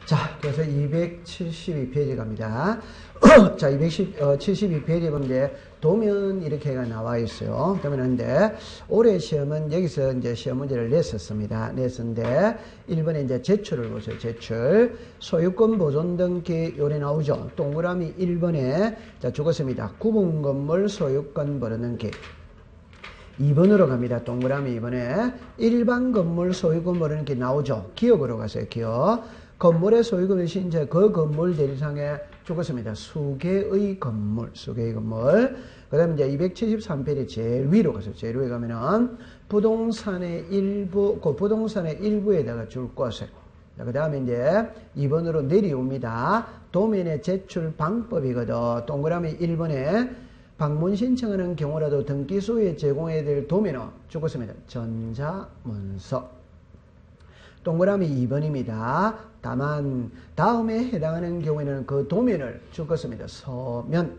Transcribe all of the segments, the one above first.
자, 그래서 272페이지 갑니다. 자, 272페이지 보면 이제 도면 이렇게가 나와 있어요. 도면인데, 올해 시험은 여기서 이제 시험 문제를 냈었습니다. 냈었는데, 1번에 이제 제출을 보세요. 제출. 소유권 보존 등기 요래 나오죠. 동그라미 1번에, 자, 죽었습니다. 구분 건물 소유권 보존 등기. 2번으로 갑니다. 동그라미 2번에 일반 건물 소유권 보존 등기 나오죠. 기억으로 가세요. 기억. 건물의 소유권을 신체 그 건물 대리상에 죽었습니다. 수개의 건물, 수개의 건물. 그 다음에 이제 273페이지 제일 위로 가서 제일 위에 가면은 부동산의 일부, 그 부동산의 일부에다가 줄 것을. 그 다음에 이제 2번으로 내려옵니다. 도면의 제출 방법이거든. 동그라미 1번에 방문 신청하는 경우라도 등기소에 제공해야 될 도면은 죽었습니다. 전자문서. 동그라미 2번입니다. 다만 다음에 해당하는 경우에는 그 도면을 죽었습니다. 서면.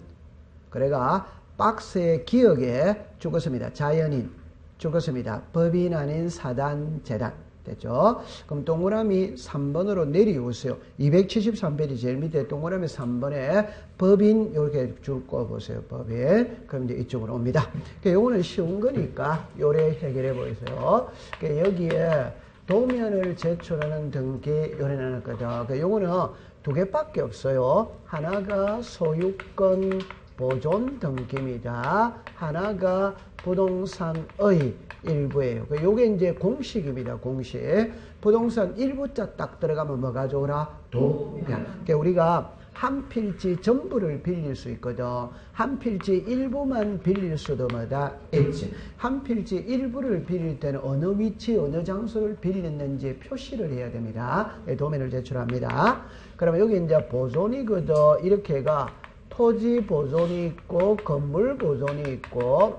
그래가 박스의 기억에 죽었습니다. 자연인. 죽었습니다. 법인 아닌 사단, 재단. 됐죠? 그럼 동그라미 3번으로 내려오세요. 273페이지 제일 밑에 동그라미 3번에 법인 이렇게 줄 거 보세요. 법인. 그럼 이제 이쪽으로 옵니다. 요거는 쉬운 거니까 요래 해결해 보세요. 여기에 도면을 제출하는 등기 요래 나눴거든. 요거는 두 개밖에 없어요. 하나가 소유권 보존 등기입니다. 하나가 부동산의 일부예요. 요게 이제 공식입니다. 공식. 부동산 일부자 딱 들어가면 뭐 가져오라? 도면. 그러니까 우리가 한 필지 전부를 빌릴 수 있거든. 한 필지 일부만 빌릴 수도 뭐다 있지. 한 필지 일부를 빌릴 때는 어느 위치, 어느 장소를 빌렸는지 표시를 해야 됩니다. 도면을 제출합니다. 그러면 여기 이제 보존이거든. 이렇게가 토지 보존이 있고, 건물 보존이 있고,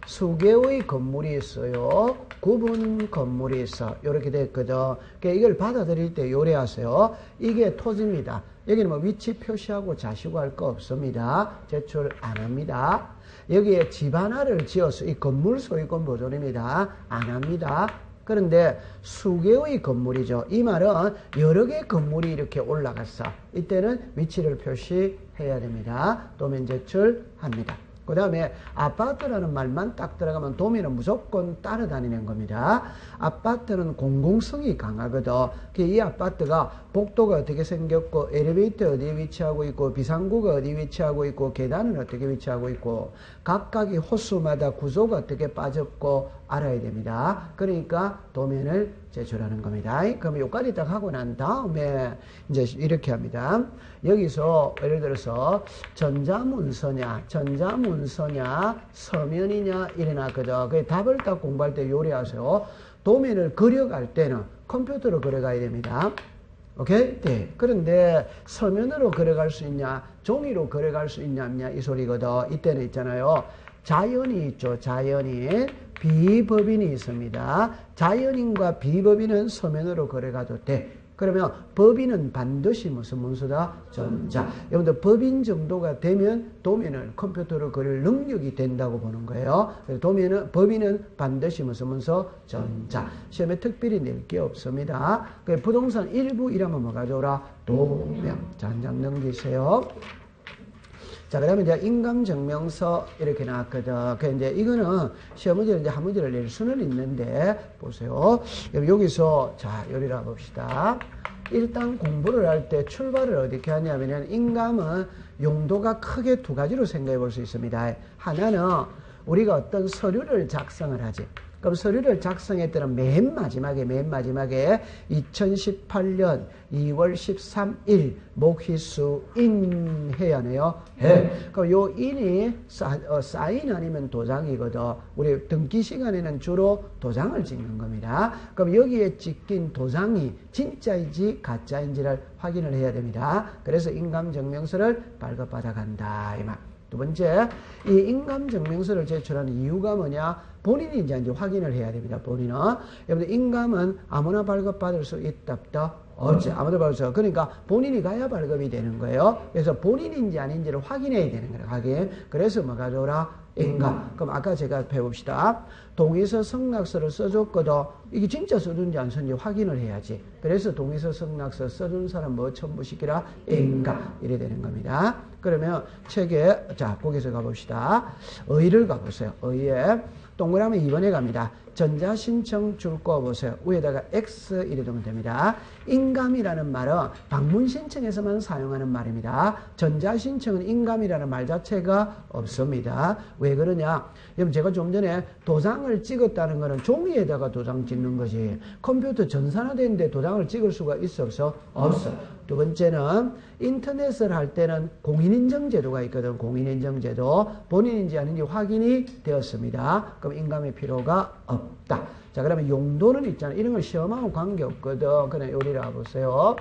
수개의 건물이 있어요. 구분 건물이 있어. 이렇게 됐거든. 그러니까 이걸 받아들일 때 요래하세요. 이게 토지입니다. 여기는 뭐 위치 표시하고 자시고 할 거 없습니다. 제출 안 합니다. 여기에 집 하나를 지어서 이 건물 소유권 보존입니다. 안 합니다. 그런데 수개의 건물이죠. 이 말은 여러 개의 건물이 이렇게 올라갔어. 이때는 위치를 표시해야 됩니다. 도면 제출합니다. 그 다음에 아파트라는 말만 딱 들어가면 도면은 무조건 따라다니는 겁니다. 아파트는 공공성이 강하거든. 이 아파트가 복도가 어떻게 생겼고, 엘리베이터 어디에 위치하고 있고, 비상구가 어디에 위치하고 있고, 계단은 어떻게 위치하고 있고, 각각의 호수마다 구조가 어떻게 빠졌고 알아야 됩니다. 그러니까 도면을 제출하는 겁니다. 그럼 요까지 딱 하고 난 다음에 이제 이렇게 합니다. 여기서 예를 들어서 전자문서냐, 서면이냐 이래 놨거든. 그 답을 딱 공부할 때 요리하세요. 도면을 그려갈 때는 컴퓨터로 그려가야 됩니다. 오케이? 네. 그런데 서면으로 그려갈 수 있냐, 종이로 그려갈 수 있냐, 없냐 이 소리거든. 이때는 있잖아요. 자연이 있죠. 자연인. 비법인이 있습니다. 자연인과 비법인은 서면으로 그려가도 돼. 그러면 법인은 반드시 무슨 문서다? 전자. 여러분들 법인 정도가 되면 도면을 컴퓨터로 그릴 능력이 된다고 보는 거예요. 그래서 법인은 반드시 무슨 문서? 전자. 시험에 특별히 낼 게 없습니다. 부동산 일부 이라면 뭐 가져오라? 도면. 자, 한 장 넘기세요. 자, 그 다음에 이제 인감증명서 이렇게 나왔거든. 그 이제 이거는 시험 문제를 이제 한 문제를 낼 수는 있는데, 보세요. 여기서, 자, 요리라 봅시다. 일단 공부를 할 때 출발을 어떻게 하냐면은, 인감은 용도가 크게 두 가지로 생각해 볼 수 있습니다. 하나는 우리가 어떤 서류를 작성을 하지. 그럼 서류를 작성할 때는 맨 마지막에 2018년 2월 13일 목희수 인 해야 하네요. 그럼 요 인이 사인 아니면 도장이거든. 우리 등기 시간에는 주로 도장을 찍는 겁니다. 그럼 여기에 찍힌 도장이 진짜인지 가짜인지를 확인을 해야 됩니다. 그래서 인감증명서를 발급받아 간다 이 말. 두 번째, 이 인감증명서를 제출하는 이유가 뭐냐? 본인이 이제 확인을 해야 됩니다. 본인은. 여러분들 인감은 아무나 발급받을 수 있다 없다? 없지. 아무도 볼 수 없어. 그러니까 본인이 가야 발급이 되는 거예요. 그래서 본인인지 아닌지를 확인해야 되는 거예요. 확인. 그래서 뭐 가져오라? 인감. 그럼 아까 제가 배웁시다. 동의서 승낙서를 써줬거든. 이게 진짜 써준지 안 써준지 확인을 해야지. 그래서 동의서 승낙서 써준 사람 뭐 첨부시키라? 인감. 이래 되는 겁니다. 그러면 책에, 자, 거기서 가봅시다. 의를 가보세요. 의에. 동그라미 2번에 갑니다. 전자신청 줄 거 보세요. 위에다가 X 이래 두면 됩니다. 인감이라는 말은 방문신청에서만 사용하는 말입니다. 전자신청은 인감이라는 말 자체가 없습니다. 왜 그러냐? 여러분 제가 좀 전에 도장을 찍었다는 것은 종이에다가 도장 찍는 거지. 컴퓨터 전산화되는데 도장을 찍을 수가 있어 없어? 없어. 두 번째는 인터넷을 할 때는 공인인증제도가 있거든. 공인인증제도. 본인인지 아닌지 확인이 되었습니다. 그럼 인감의 필요가 없다. 자, 그러면 용도는 있잖아요. 이런 걸 시험하고 관계없거든. 그냥 요리를 보세요.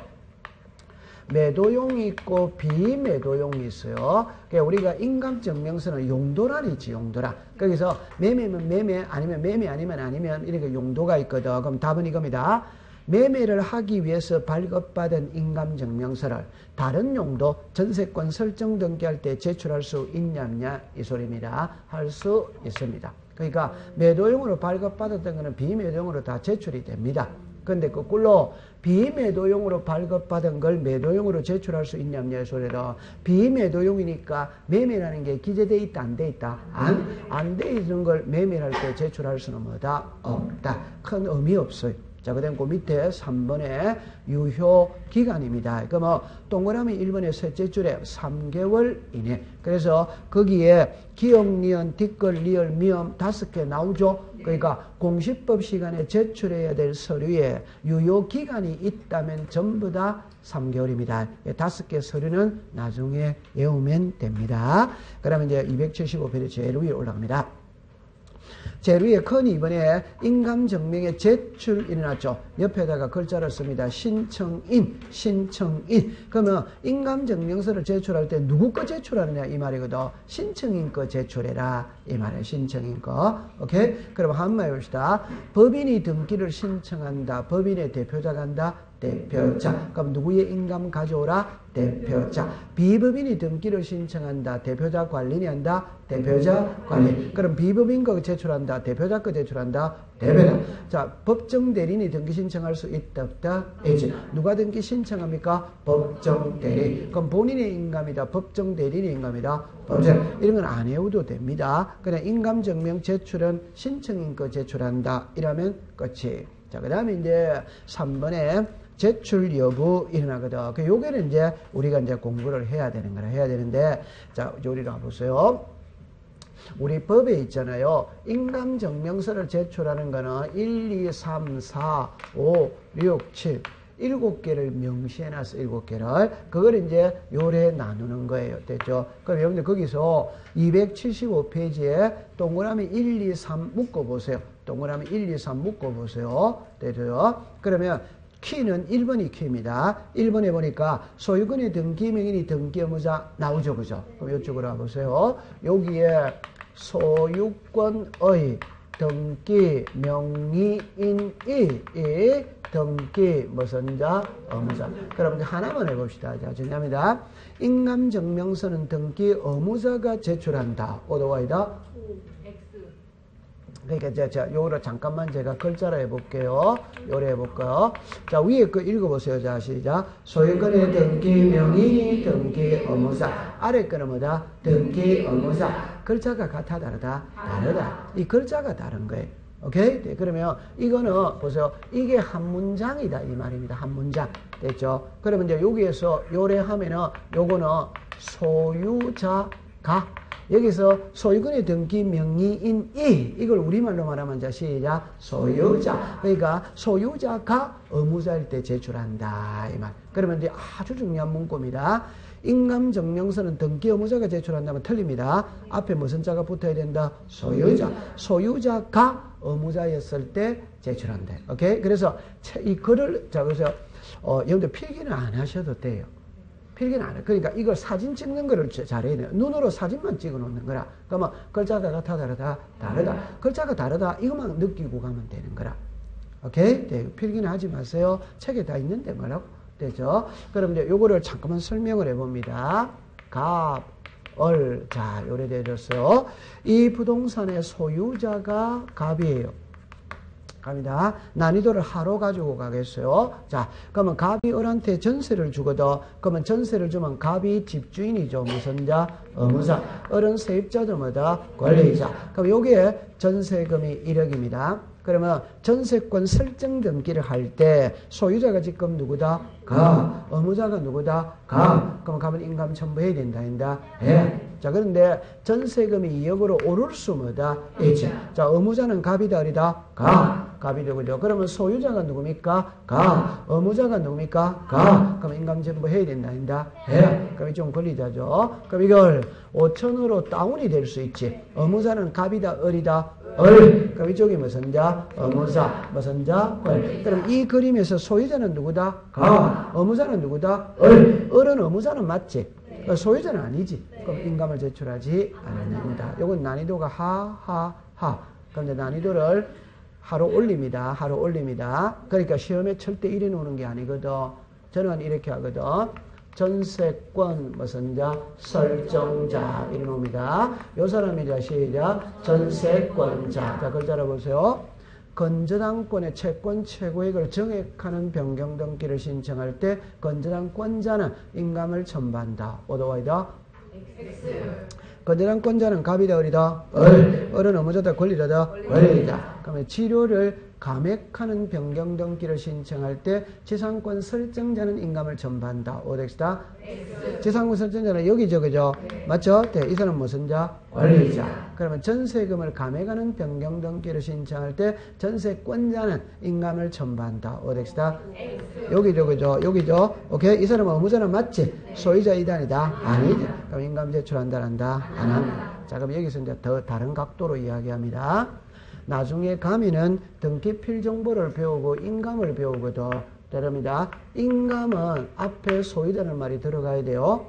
매도용이 있고 비매도용이 있어요. 그러니까 우리가 인감증명서는 용도란 있지. 용도란. 거기서 매매면 매매 아니면 매매 아니면 아니면 이렇게 용도가 있거든. 그럼 답은 이겁니다. 매매를 하기 위해서 발급받은 인감증명서를 다른 용도 전세권 설정 등기할 때 제출할 수 있냐 없냐 이 소리입니다. 할 수 있습니다. 그러니까 매도용으로 발급받았던 것은 비매도용으로 다 제출이 됩니다. 그런데 거꾸로 비매도용으로 발급받은 걸 매도용으로 제출할 수 있냐 없냐 이 소리로 비매도용이니까 매매라는 게 기재되어 있다 안 돼 있다? 안 돼 있는 걸 매매할 때 제출할 수는 뭐다? 없다. 큰 의미 없어요. 자, 그 다음 그 밑에 3번에 유효 기간입니다. 그 뭐 동그라미 1번의 셋째 줄에 3개월 이내. 그래서 거기에 기역, 니은, 뒷글, 리을, 미음 5개 나오죠. 그러니까 공시법 시간에 제출해야 될 서류에 유효 기간이 있다면 전부 다 3개월입니다. 5개 서류는 나중에 외우면 됩니다. 그러면 이제 275페이지 제일 위에 올라갑니다. 제일 위에 큰 2번에 인감증명의 제출 일어났죠. 옆에다가 글자를 씁니다. 신청인. 그러면 인감증명서를 제출할 때 누구 거 제출하느냐 이 말이거든. 신청인 거 제출해라 이 말이에요. 신청인 거. 오케이? 그럼 한번 해봅시다. 법인이 등기를 신청한다. 법인의 대표자가 한다. 대표자. 그럼 누구의 인감 가져오라? 대표자. 비법인이 등기를 신청한다. 대표자 관리인이 한다. 대표자 관리. 그럼 비법인 거 제출한다. 대표자 거 제출한다. 대표자. 자, 법정 대리인이 등기 신청할 수 있다 없다? 있지. 누가 등기 신청합니까? 법정 대리. 그럼 본인의 인감이다. 법정 대리인의 인감이다. 법정. 이런 건 안 해도 됩니다. 그냥 인감 증명 제출은 신청인 거 제출한다. 이러면 끝이. 자, 그 다음에 이제 3번에 제출 여부 일어나거든. 그 요게는 이제 우리가 이제 공부를 해야 되는 거라 해야 되는데, 자, 요리로 와보세요. 우리 법에 있잖아요. 인감증명서를 제출하는 거는 1, 2, 3, 4, 5, 6, 7. 7개를 명시해놨어. 7개를. 그걸 이제 요래 나누는 거예요. 됐죠? 그럼 여러분들 거기서 275페이지에 동그라미 1, 2, 3 묶어보세요. 동그라미 1, 2, 3 묶어보세요. 됐죠? 그러면 키는 1번이 키입니다. 1번에 보니까 소유권의 등기명인이 등기의무자 나오죠. 그죠? 그럼 이쪽으로 와보세요. 여기에 소유권의 등기 명의인이 등기 무슨 자? 의무자. 그럼 하나만 해봅시다. 자, 정리합니다. 인감증명서는 등기 의무자가 제출한다. 오도와이다. 그러니까 자, 요거를 잠깐만 제가 글자로 해볼게요. 요래 해볼까요? 자, 위에 거 읽어보세요. 자, 시작. 소유권의 등기 명의 등기 의무자. 아래 거는 뭐다? 등기 의무자. 글자가 같아 다르다? 다르다. 이 글자가 다른 거예요. 오케이? 네, 그러면 이거는 보세요. 이게 한 문장이다 이 말입니다. 한 문장. 됐죠? 그러면 이제 여기에서 요래 하면은 요거는 소유자가 여기서 소유권의 등기 명의인이 이걸 우리말로 말하면 자 시작 소유자. 그러니까 소유자가 의무자일 때 제출한다 이 말. 그러면 이제 아주 중요한 문구입니다. 인감증명서는 등기 의무자가 제출한다면 틀립니다. 앞에 무슨 자가 붙어야 된다? 소유자. 소유자가 의무자였을 때 제출한다. 오케이? 그래서 이 글을 자 그래서 여러분들 필기는 안 하셔도 돼요. 필기는 안 해. 그러니까 이걸 사진 찍는 거를 잘해야 돼요. 눈으로 사진만 찍어 놓는 거라. 그러면 글자가 같아 다르다? 다르다. 글자가 다르다. 이것만 느끼고 가면 되는 거라. 오케이? 네, 필기는 하지 마세요. 책에 다 있는데 뭐라고? 되죠? 그럼 이제 요거를 잠깐만 설명을 해봅니다. 갑, 얼. 자, 요래 되어졌어요. 이 부동산의 소유자가 갑이에요. 갑니다. 난이도를 하로 가지고 가겠어요. 자, 그러면 갑이 을한테 전세를 주거든. 그러면 전세를 주면 갑이 집주인이죠. 무슨 자? 의무자. 을은 세입자들마다 권리자. 그럼 여기에 전세금이 1억입니다. 그러면 전세권 설정 등기를 할 때 소유자가 지금 누구다? 가. 의무자가 누구다? 가. 그럼 갑은 인감 첨부해야 된다. 한다. 해. 자, 그런데 전세금이 2억으로 오를 수 뭐다? 있지. 자, 의무자는 갑이다, 을이다? 가. 갑이 되고요. 그러면 소유자가 누굽니까? 가. 의무자가 누굽니까? 가. 그럼 인감 첨부해야 된다. 한다. 해. 그럼 좀 권리자죠. 그럼 이걸 5천으로 다운이 될 수 있지. 의무자는 갑이다, 을이다? 을. 그럼 이쪽이 무슨 자? 의무자. 무슨 자? 을. 그럼 이 그림에서 소유자는 누구다? 가. 의무자는 누구다? 을. 을은 의무자는 맞지? 소유자는 아니지. 그럼 인감을 제출하지 않습니다. 요건 난이도가 하. 그럼 이제 난이도를 하루 올립니다. 하루 올립니다. 그러니까 시험에 절대 이래 놓는 게 아니거든. 저는 이렇게 하거든. 전세권 무슨 자? 설정자 이래 놓습니다. 요 사람이 자 시작 전세권자. 자, 글자 알아보세요. 건전항권의 채권 최고액을 정액하는 변경 등기를 신청할 때 건전항권자는 인감을 첨부한다. 오도와이다. 건전항권자는 갑이다, 을이다? 을. 을은 의무자다, 권리자다? 권리자. 그러면 치료를 감액하는 변경 등기를 신청할 때 지상권 설정자는 인감을 첨부한다. 오덱스다. 지상권 설정자는 여기죠, 그죠? 네. 맞죠? 네. 이 사람은 무슨 자? 권리자. 그러면 전세금을 감액하는 변경 등기를 신청할 때 전세권자는 인감을 첨부한다. 오덱스다. 여기죠, 그죠? 여기죠? 오케이. 이 사람은 의무자는 맞지? 네. 소유자 이단이다. 아니지. 그럼 인감 제출한다, 한다? 안 합니다. 자, 그럼 여기서 이제 더 다른 각도로 이야기합니다. 나중에 가면은 등기 필정보를 배우고 인감을 배우거든. 그럽니다. 인감은 앞에 소유자는 말이 들어가야 돼요.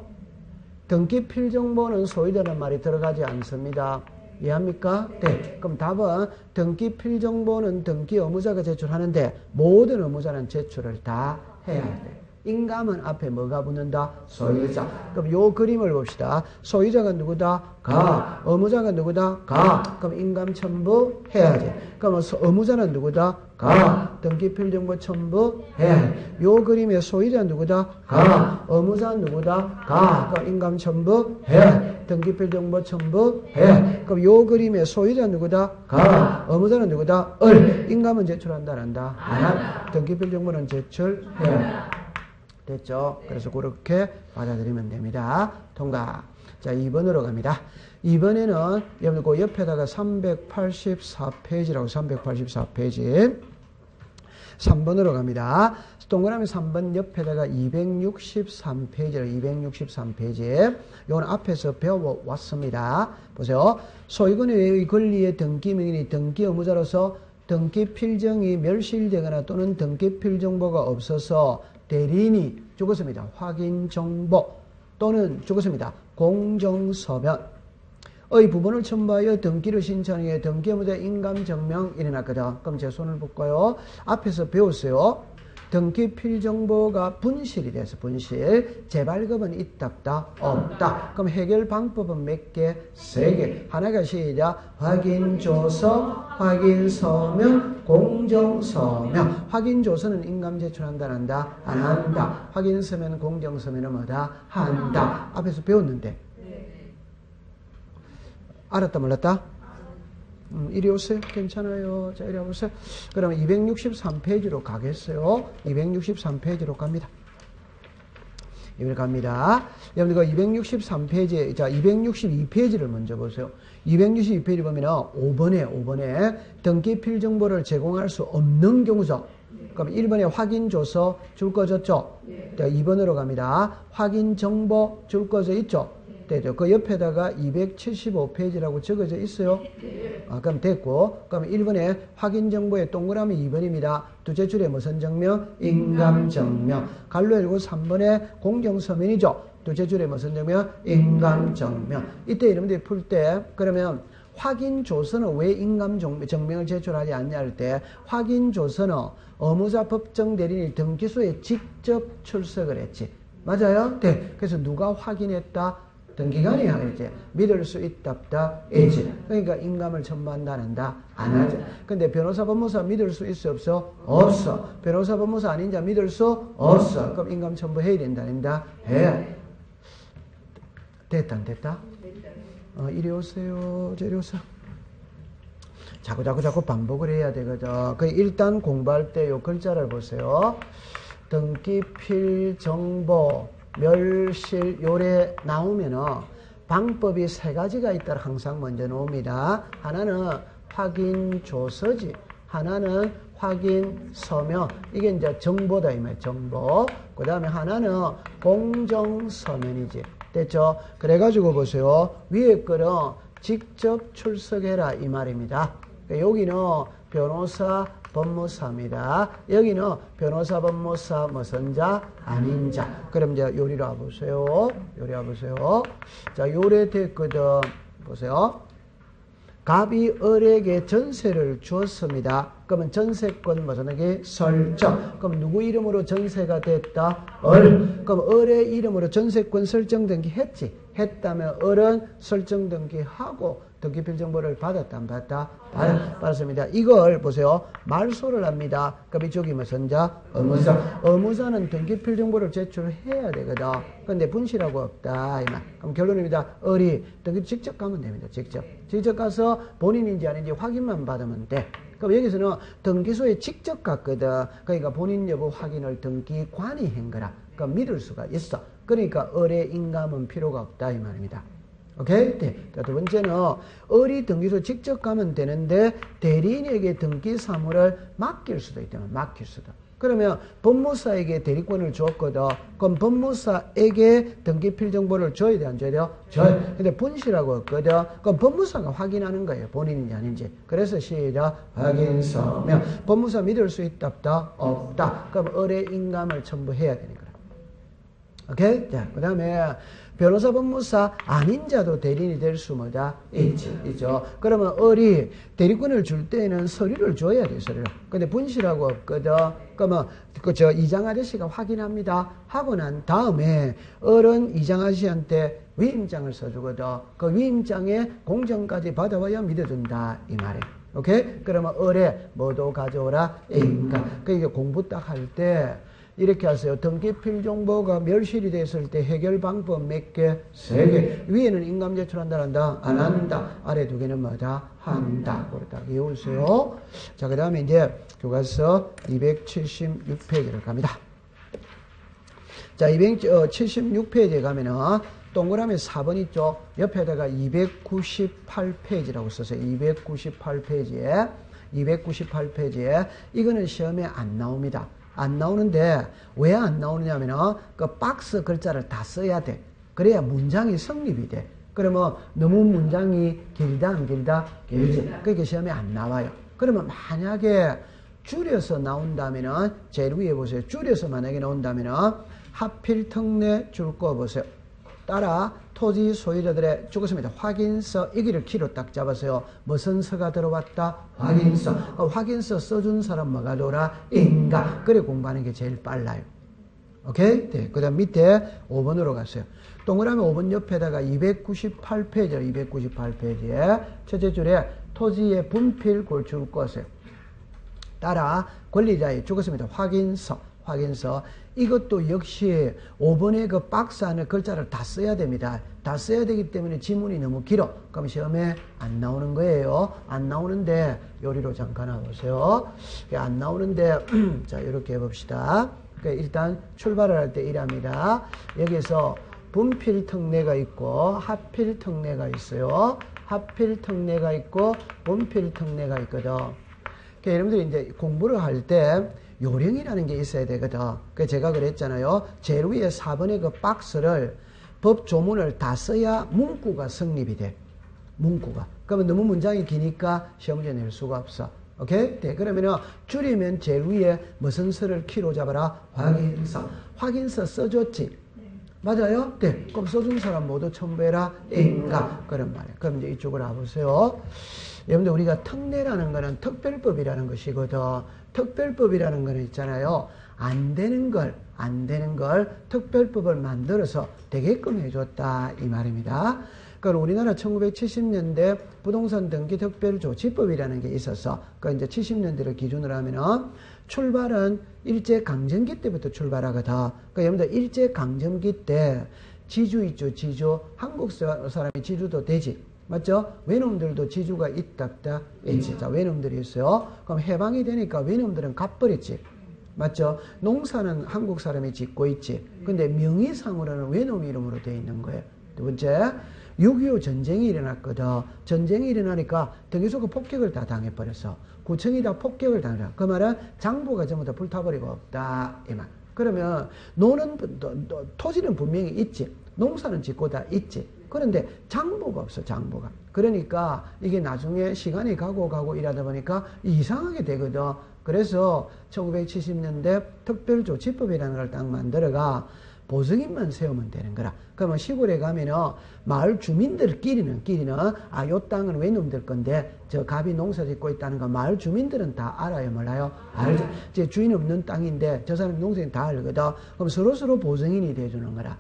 등기 필정보는 소유자는 말이 들어가지 않습니다. 이해합니까? 네. 그럼 답은 등기 필정보는 등기 의무자가 제출하는데 모든 의무자는 제출을 다 해야 돼. 인감은 앞에 뭐가 붙는다? 소유자. 그럼 요 그림을 봅시다. 소유자가 누구다? 가. 의무자가 누구다? 가. 그럼 인감 첨부 해야지. 그럼 의무자는 누구다? 가. 등기필정보 첨부 해야지. 요 그림의 소유자 누구다? 가. 의무자는 누구다? 가. 그럼 인감 첨부 해야지. 등기필정보 첨부 해야지. 그럼 요 그림의 소유자 누구다? 가. 의무자는 누구다? 을. 인감은 제출한다, 안 한다? 안 한다. 등기필정보는 제출해야지. 됐죠? 그래서 그렇게 받아들이면 됩니다. 통과. 자, 2번으로 갑니다. 2번에는 여러분 그 옆에다가 384페이지라고 384페이지 3번으로 갑니다. 동그라미 3번 옆에다가 263페이지로 263페이지 이건 앞에서 배워왔습니다. 보세요. 소유권의 권리의 등기명인이 등기 의무자로서 등기 필정이 멸실되거나 또는 등기 필정보가 없어서 대리인이 죽었습니다. 확인 정보 또는 죽었습니다. 공정서면의 부분을 첨부하여 등기를 신청해 등기 의무자 인감 증명 일어났거든. 그럼 제 손을 볼까요? 앞에서 배웠어요. 등기 필정보가 분실이 돼서 분실. 재발급은 있다 없다? 없다. 그럼 해결 방법은 몇 개? 3개. 하나가 시작. 확인조서, 확인서면, 공정서면. 확인조서는 인감 제출한다, 안 한다? 안 한다. 확인서면, 공정서면은 뭐다? 한다. 앞에서 배웠는데. 알았다, 몰랐다? 이리 오세요. 괜찮아요. 자, 이리 와보세요. 그러면 263페이지로 가겠어요. 263페이지로 갑니다. 여기 갑니다. 여러분, 이거 263페이지, 자, 262페이지를 먼저 보세요. 262페이지 보면 5번에 등기 필정보를 제공할 수 없는 경우죠. 그럼 1번에 확인조서 줄 거졌죠? 자, 2번으로 갑니다. 확인정보 줄 거져 있죠? 되죠. 그 옆에다가 275페이지라고 적어져 있어요. 그럼 됐고. 그럼 1번에 확인정보의 동그라미 2번입니다. 두째 줄에 무슨 증명? 인감증명. 갈로 열고 3번에 공정서면이죠. 두째 줄에 무슨 증명? 인감증명. 이때 여러분들이 풀 때 그러면 확인조서는 왜 인감 증명을 제출하지 않냐 할 때 확인조서는 의무자 법정 대리인이 등기소에 직접 출석을 했지. 맞아요? 네. 그래서 누가 확인했다? 등기관이 하겠지. 믿을 수 있다 없다? 있지. 그러니까 인감을 첨부한다는다? 안 하죠. 근데 변호사 법무사 믿을 수 있어 없어? 없어. 변호사 법무사 아닌 자 믿을 수 없어. 그럼 인감 첨부해야 된다는다? 해. 됐다 안 됐다? 이리 오세요. 저리 오세요. 자꾸 반복을 해야 되거든. 일단 공부할 때 요 글자를 보세요. 등기필 정보 멸실 요래 나오면은 방법이 세 가지가 있다를 항상 먼저 놓습니다. 하나는 확인 조서지, 하나는 확인 서면, 이게 이제 정보다 이 말 정보. 그 다음에 하나는 공정 서면이지. 됐죠? 그래가지고 보세요. 위에 거는 직접 출석해라 이 말입니다. 여기는 변호사 법무사입니다. 여기는 변호사 법무사 무슨 자? 아닌 자. 그럼 이제 요리로 와보세요. 요리 와보세요. 자, 요래 됐거든. 보세요. 갑이 을에게 전세를 주었습니다. 그러면 전세권 무슨 게 설정. 그럼 누구 이름으로 전세가 됐다? 을. 그럼 을의 이름으로 전세권 설정 등기했지. 했다면 을은 설정 등기하고 등기필 정보를 받았다 안 받았다? 받았습니다. 이걸 보세요. 말소를 합니다. 그럼 이쪽이 무슨 자? 의무자. 의무자는 등기필 정보를 제출해야 되거든. 근데 분실하고 없다 이 말. 그럼 결론입니다. 을이 등기 직접 가면 됩니다. 직접 가서 본인인지 아닌지 확인만 받으면 돼. 그럼 여기서는 등기소에 직접 갔거든. 그러니까 본인 여부 확인을 등기관이 한 거라. 그럼 믿을 수가 있어. 그러니까 을의 인감은 필요가 없다 이 말입니다. 오케이? 네. 두 번째는 을이 등기소 직접 가면 되는데 대리인에게 등기 사무를 맡길 수도 있다. 맡길 수도. 그러면 법무사에게 대리권을 줬거든. 그럼 법무사에게 등기필 정보를 줘야 돼, 안 줘야 돼요? 줘야 돼. 근데 분실하고 없거든. 그럼 법무사가 확인하는 거예요. 본인인지 아닌지. 그래서 시작. 확인 서면. 법무사 믿을 수 있다, 없다? 없다. 그럼 을의 인감을 첨부해야 되는 거야. 오케이? 자, 그 다음에 변호사 법무사 아닌 자도 대리인이 될 수 뭐다? 있죠. 그러면 을이 대리권을 줄 때는 서류를 줘야 돼, 서류를. 근데 분실하고 없거든. 그러면 이장 아저씨가 확인합니다. 하고 난 다음에 을은 이장 아저씨한테 위임장을 써주거든. 그 위임장에 공정까지 받아와야 믿어준다 이 말이에요. 오케이? 그러면 을에 뭐도 가져오라 인감. 그러니까 공부 딱 할 때 이렇게 하세요. 등기필 정보가 멸실이 됐을 때 해결 방법 몇 개? 3개. 위에는 인감 제출한다, 한다? 안 한다. 아래 두 개는 뭐다? 한다. 그렇다. 외우세요. 자, 그 다음에 이제 교과서 276페이지를 갑니다. 자, 276페이지에 가면은 동그라미 4번 있죠? 옆에다가 298페이지라고 썼어요. 298페이지에. 이거는 시험에 안 나옵니다. 안 나오는데 왜 안 나오느냐면은 그 박스 글자를 다 써야 돼. 그래야 문장이 성립이 돼. 그러면 너무 문장이 길다 안 길다? 길지. 그러니까 시험에 안 나와요. 그러면 만약에 줄여서 나온다면은 제일 위에 보세요. 줄여서 만약에 나온다면은 하필 특례 줄 거 보세요. 따라 토지 소유자들의 죽었습니다. 확인서 여기를 키로 딱 잡았어요. 무슨 서가 들어왔다? 확인서. 확인서 써준 사람 뭐가 들어오라? 인가. 그래 공부하는 게 제일 빨라요. 오케이? 네. 그 다음 밑에 5번으로 갔어요. 동그라미 5번 옆에다가 298페이지에 첫째 줄에 토지의 분필 골줄 거세요. 따라 권리자의 죽었습니다. 확인서. 이것도 역시 5번의 그 박스 안에 글자를 다 써야 됩니다. 다 써야 되기 때문에 지문이 너무 길어. 그럼 시험에 안 나오는 거예요. 안 나오는데 요리로 잠깐 와보세요. 안 나오는데 자 이렇게 해봅시다. 일단 출발을 할 때 이랍니다. 여기서 분필 특례가 있고 하필 특례가 있어요. 하필 특례가 있고 분필 특례가 있거든. 여러분들이 이제 공부를 할 때 요령이라는 게 있어야 되거든. 그 제가 그랬잖아요. 제일 위에 4번의 그 박스를 법 조문을 다 써야 문구가 성립이 돼. 문구가. 그러면 너무 문장이 기니까 시험 문제 낼 수가 없어. 오케이? 네. 그러면은 줄이면 제일 위에 무슨 서를 키로 잡아라? 확인서. 확인서 써줬지. 맞아요? 네. 그럼 써준 사람 모두 첨부해라. 인가. 그런 말이에요. 그럼 이제 이쪽으로 와보세요. 여러분들 우리가 특례라는 거는 특별법이라는 것이거든. 특별법이라는 거는 있잖아요. 안 되는 걸 특별법을 만들어서 되게끔 해줬다. 이 말입니다. 그러니까 우리나라 1970년대 부동산 등기 특별조치법이라는 게 있어서, 그러니까 이제 70년대를 기준으로 하면은 출발은 일제강점기 때부터 출발하거든. 그러니까 여러분들 일제강점기 때 지주 있죠, 지주. 한국 사람이 지주도 되지. 맞죠? 외놈들도 지주가 있다, 없다, 있지. 자, 외놈들이 있어요. 그럼 해방이 되니까 외놈들은 갚버렸지. 맞죠? 농사는 한국 사람이 짓고 있지. 근데 명의상으로는 외놈 이름으로 되어 있는 거예요. 두 번째, 6.25 전쟁이 일어났거든. 전쟁이 일어나니까 등기소가 폭격을 다 당해버렸어. 구청이 다 폭격을 당했어. 그 말은 장부가 전부 다 불타버리고 없다. 이 말. 그러면 노는 토지는 분명히 있지. 농사는 짓고 다 있지. 그런데 장부가 없어, 장부가. 그러니까 이게 나중에 시간이 가고 이러다 보니까 이상하게 되거든. 그래서 1970년대 특별조치법이라는 걸 딱 만들어가 보증인만 세우면 되는 거라. 그러면 시골에 가면은 마을 주민들끼리는 요 땅은 외놈들 건데 저 갑이 농사 짓고 있다는 거 마을 주민들은 다 알아요, 몰라요? 알죠. 제 주인 없는 땅인데 저 사람 농사는 다 알거든. 그럼 서로 보증인이 돼주는 거라.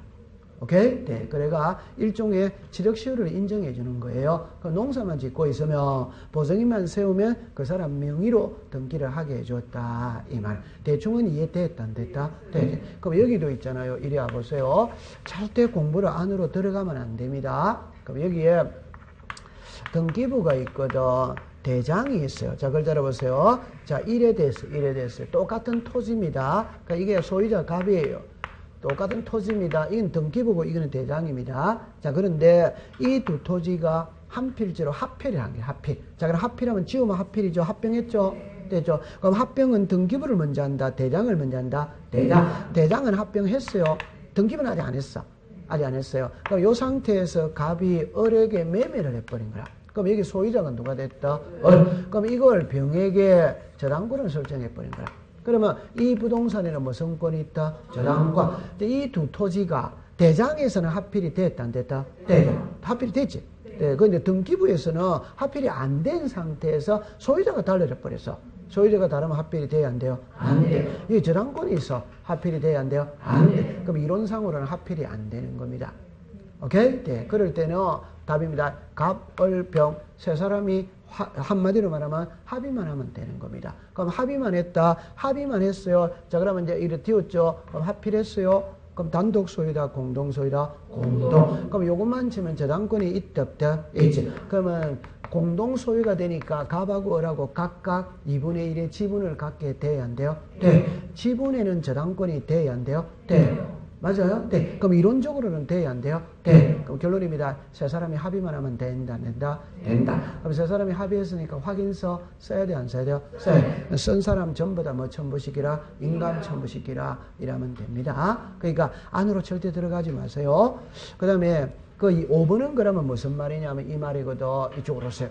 오케이? 네. 그래가 일종의 지력시효를 인정해 주는 거예요. 그 농사만 짓고 있으면 보증인만 세우면 그 사람 명의로 등기를 하게 해줬다. 이 말. 대충은 이해됐다, 안 됐다? 네. 그럼 여기도 있잖아요. 이리 와보세요. 절대 공부를 안으로 들어가면 안 됩니다. 그럼 여기에 등기부가 있거든. 대장이 있어요. 자, 그걸 들어보세요. 자, 이래 됐어요. 똑같은 토지입니다. 그러니까 이게 소유자 갑이에요. 똑같은 토지입니다. 이건 등기부고 이거는 대장입니다. 자, 그런데 이 두 토지가 한 필지로 합필을 한 게 합필. 자, 그럼 합필하면 지우면 합필이죠. 합병했죠? 됐죠? 그럼 합병은 등기부를 먼저 한다. 대장을 먼저 한다. 대장은 합병했어요. 등기부는 아직 안 했어. 아직 안 했어요. 그럼 이 상태에서 갑이 을에게 매매를 해버린 거야. 그럼 여기 소유자가 누가 됐다? 그럼 이걸 병에게 저당권을 설정해버린 거야. 그러면 이 부동산에는 무슨 권이 있다? 저당권. 이 두 토지가 대장에서는 합필이 됐다, 안 됐다? 네. 합필이 됐지. 네. 그런데 등기부에서는 합필이 안 된 상태에서 소유자가 달려져 버렸어. 소유자가 다르면 합필이 돼야 안 돼요? 안 돼. 이 저당권이 있어. 합필이 돼야 안 돼요? 안 돼. 그럼 이론상으로는 합필이 안 되는 겁니다. 오케이? 네. 그럴 때는 답입니다. 갑, 을, 병, 세 사람이 한마디로 말하면 합의만 하면 되는 겁니다. 그럼 합의만 했다. 합의만 했어요. 자, 그러면 이제 이렇게 띄웠죠. 그럼 합필했어요. 그럼 단독 소유다, 공동 소유다, 공동. 그럼 요것만 치면 저당권이 있다, 없다? 있지. 그러면 공동 소유가 되니까 갑하고 을하고 각각 2분의 1의 지분을 갖게 돼야 안 돼요? 네. 지분에는 저당권이 돼야 안 돼요? 네. 맞아요? 네. 그럼 이론적으로는 돼야 안 돼요? 네. 그럼 결론입니다. 세 사람이 합의만 하면 된다, 안 된다? 된다. 그럼 세 사람이 합의했으니까 확인서 써야 돼, 안 써야 돼요? 써야 돼. 쓴 사람 전부 다 뭐 첨부시키라? 인감 첨부시키라? 이러면 됩니다. 그러니까 안으로 절대 들어가지 마세요. 그 다음에 그 5번은 그러면 무슨 말이냐면 이 말이거든. 이쪽으로 오세요.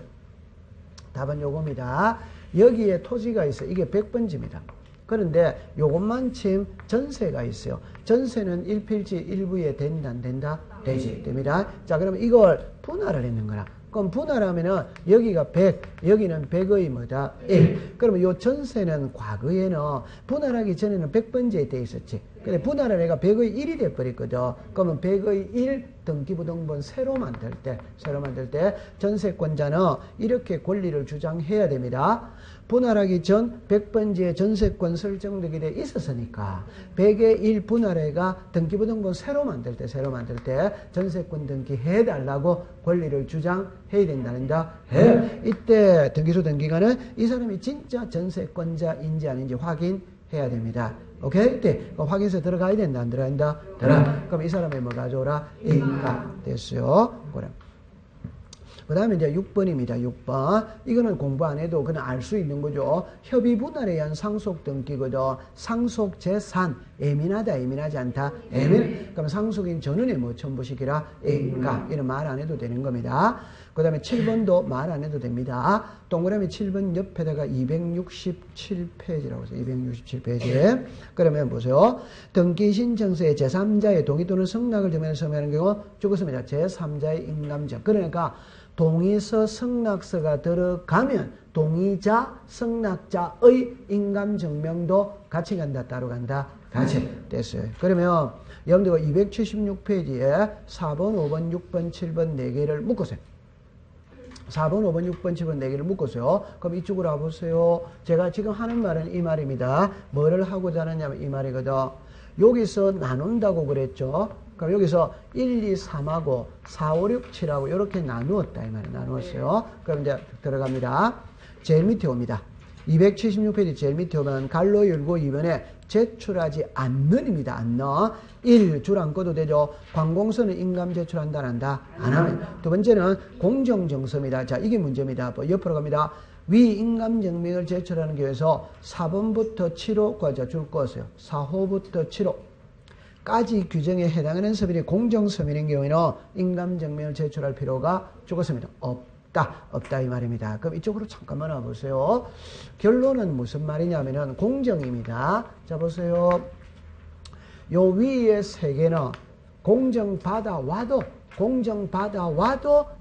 답은 요겁니다. 여기에 토지가 있어요. 이게 100번지입니다. 그런데 요것만 침 전세가 있어요. 전세는 1필지 1부에 된다, 안 된다? 되지. 됩니다. 자, 그러면 이걸 분할을 했는 거라. 그럼 분할하면은 여기가 100, 여기는 100의 뭐다? 1. 그러면 요 전세는 과거에는 분할하기 전에는 100번지에 돼 있었지. 근데 분할을 내가 100의 1이 돼버렸거든. 그러면 100의 1 등기부등본 새로 만들 때 전세권자는 이렇게 권리를 주장해야 됩니다. 분할하기 전 100번지에 전세권 설정되게 돼 있었으니까 100의 1 분할해가 등기부등본 새로 만들 때 전세권 등기해달라고 권리를 주장해야 된다는다. 이때 등기소 등기관은 이 사람이 진짜 전세권자인지 아닌지 확인해야 됩니다. 오케이? 네. 확인서 들어가야 된다, 안 들어간다? 그럼 이 사람이 뭐 가져오라? 인가. 됐어요. 그래. 그 다음에 이제 6번입니다. 6번. 이거는 공부 안 해도 그냥 알 수 있는 거죠. 협의 분할에 의한 상속 등기거든. 상속 재산. 예민하다, 예민하지 않다, 그럼 상속인 전원에 뭐 첨부시키라, 인감. 이런 말 안 해도 되는 겁니다. 그 다음에 7번도 말 안 해도 됩니다. 동그라미 7번 옆에다가 267페이지라고 해서 267페이지. 그러면 보세요. 등기 신청서에 제3자의 동의 또는 승낙을 정면에서 서명하는 경우 죽었습니다. 제3자의 인감정. 그러니까 동의서 승낙서가 들어가면 동의자, 승낙자의 인감증명도 같이 간다, 따로 간다, 같이 됐어요. 그러면 여러분들 276페이지에 4번, 5번, 6번, 7번 4개를 묶으세요. 4번, 5번, 6번, 7번 4개를 묶었어요. 그럼 이쪽으로 와보세요. 제가 지금 하는 말은 이 말입니다. 뭐를 하고자 하느냐면 이 말이거든. 여기서 나눈다고 그랬죠. 그럼 여기서 1, 2, 3하고 4, 5, 6, 7하고 이렇게 나누었다. 이 말이에요. 나누었어요. 그럼 이제 들어갑니다. 제일 밑에 옵니다. 276페이지 제일 밑에 오면 갈로 열고 2번에 제출하지 않는입니다. 안 넣어. 1. 줄 안 꺼도 되죠. 관공서는 인감 제출한다, 안 한다? 안 하면. 두 번째는 공정정서입니다. 자, 이게 문제입니다. 옆으로 갑니다. 위 인감증명을 제출하는 경우에서 4번부터 7호까지 줄 거세요. 4호부터 7호까지 규정에 해당하는 서민이 공정서민인 경우에는 인감증명을 제출할 필요가 죽었습니다. 없다 이 말입니다. 그럼 이쪽으로 잠깐만 와보세요. 결론은 무슨 말이냐면은 공정입니다. 자 보세요. 요 위에 세 개는 공정받아와도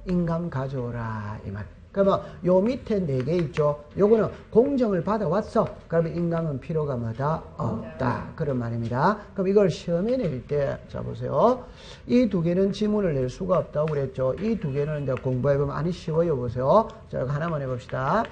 인감 가져오라 이 말. 그러면 요 밑에 4개 있죠. 요거는 공정을 받아왔어. 그러면 인감은 필요가 뭐다? 없다. 그런 말입니다. 그럼 이걸 시험에 낼 때, 자, 보세요. 이 2개는 지문을 낼 수가 없다고 그랬죠. 이 2개는 이제 공부해보면 아니 쉬워요. 보세요. 자, 이거 하나만 해봅시다.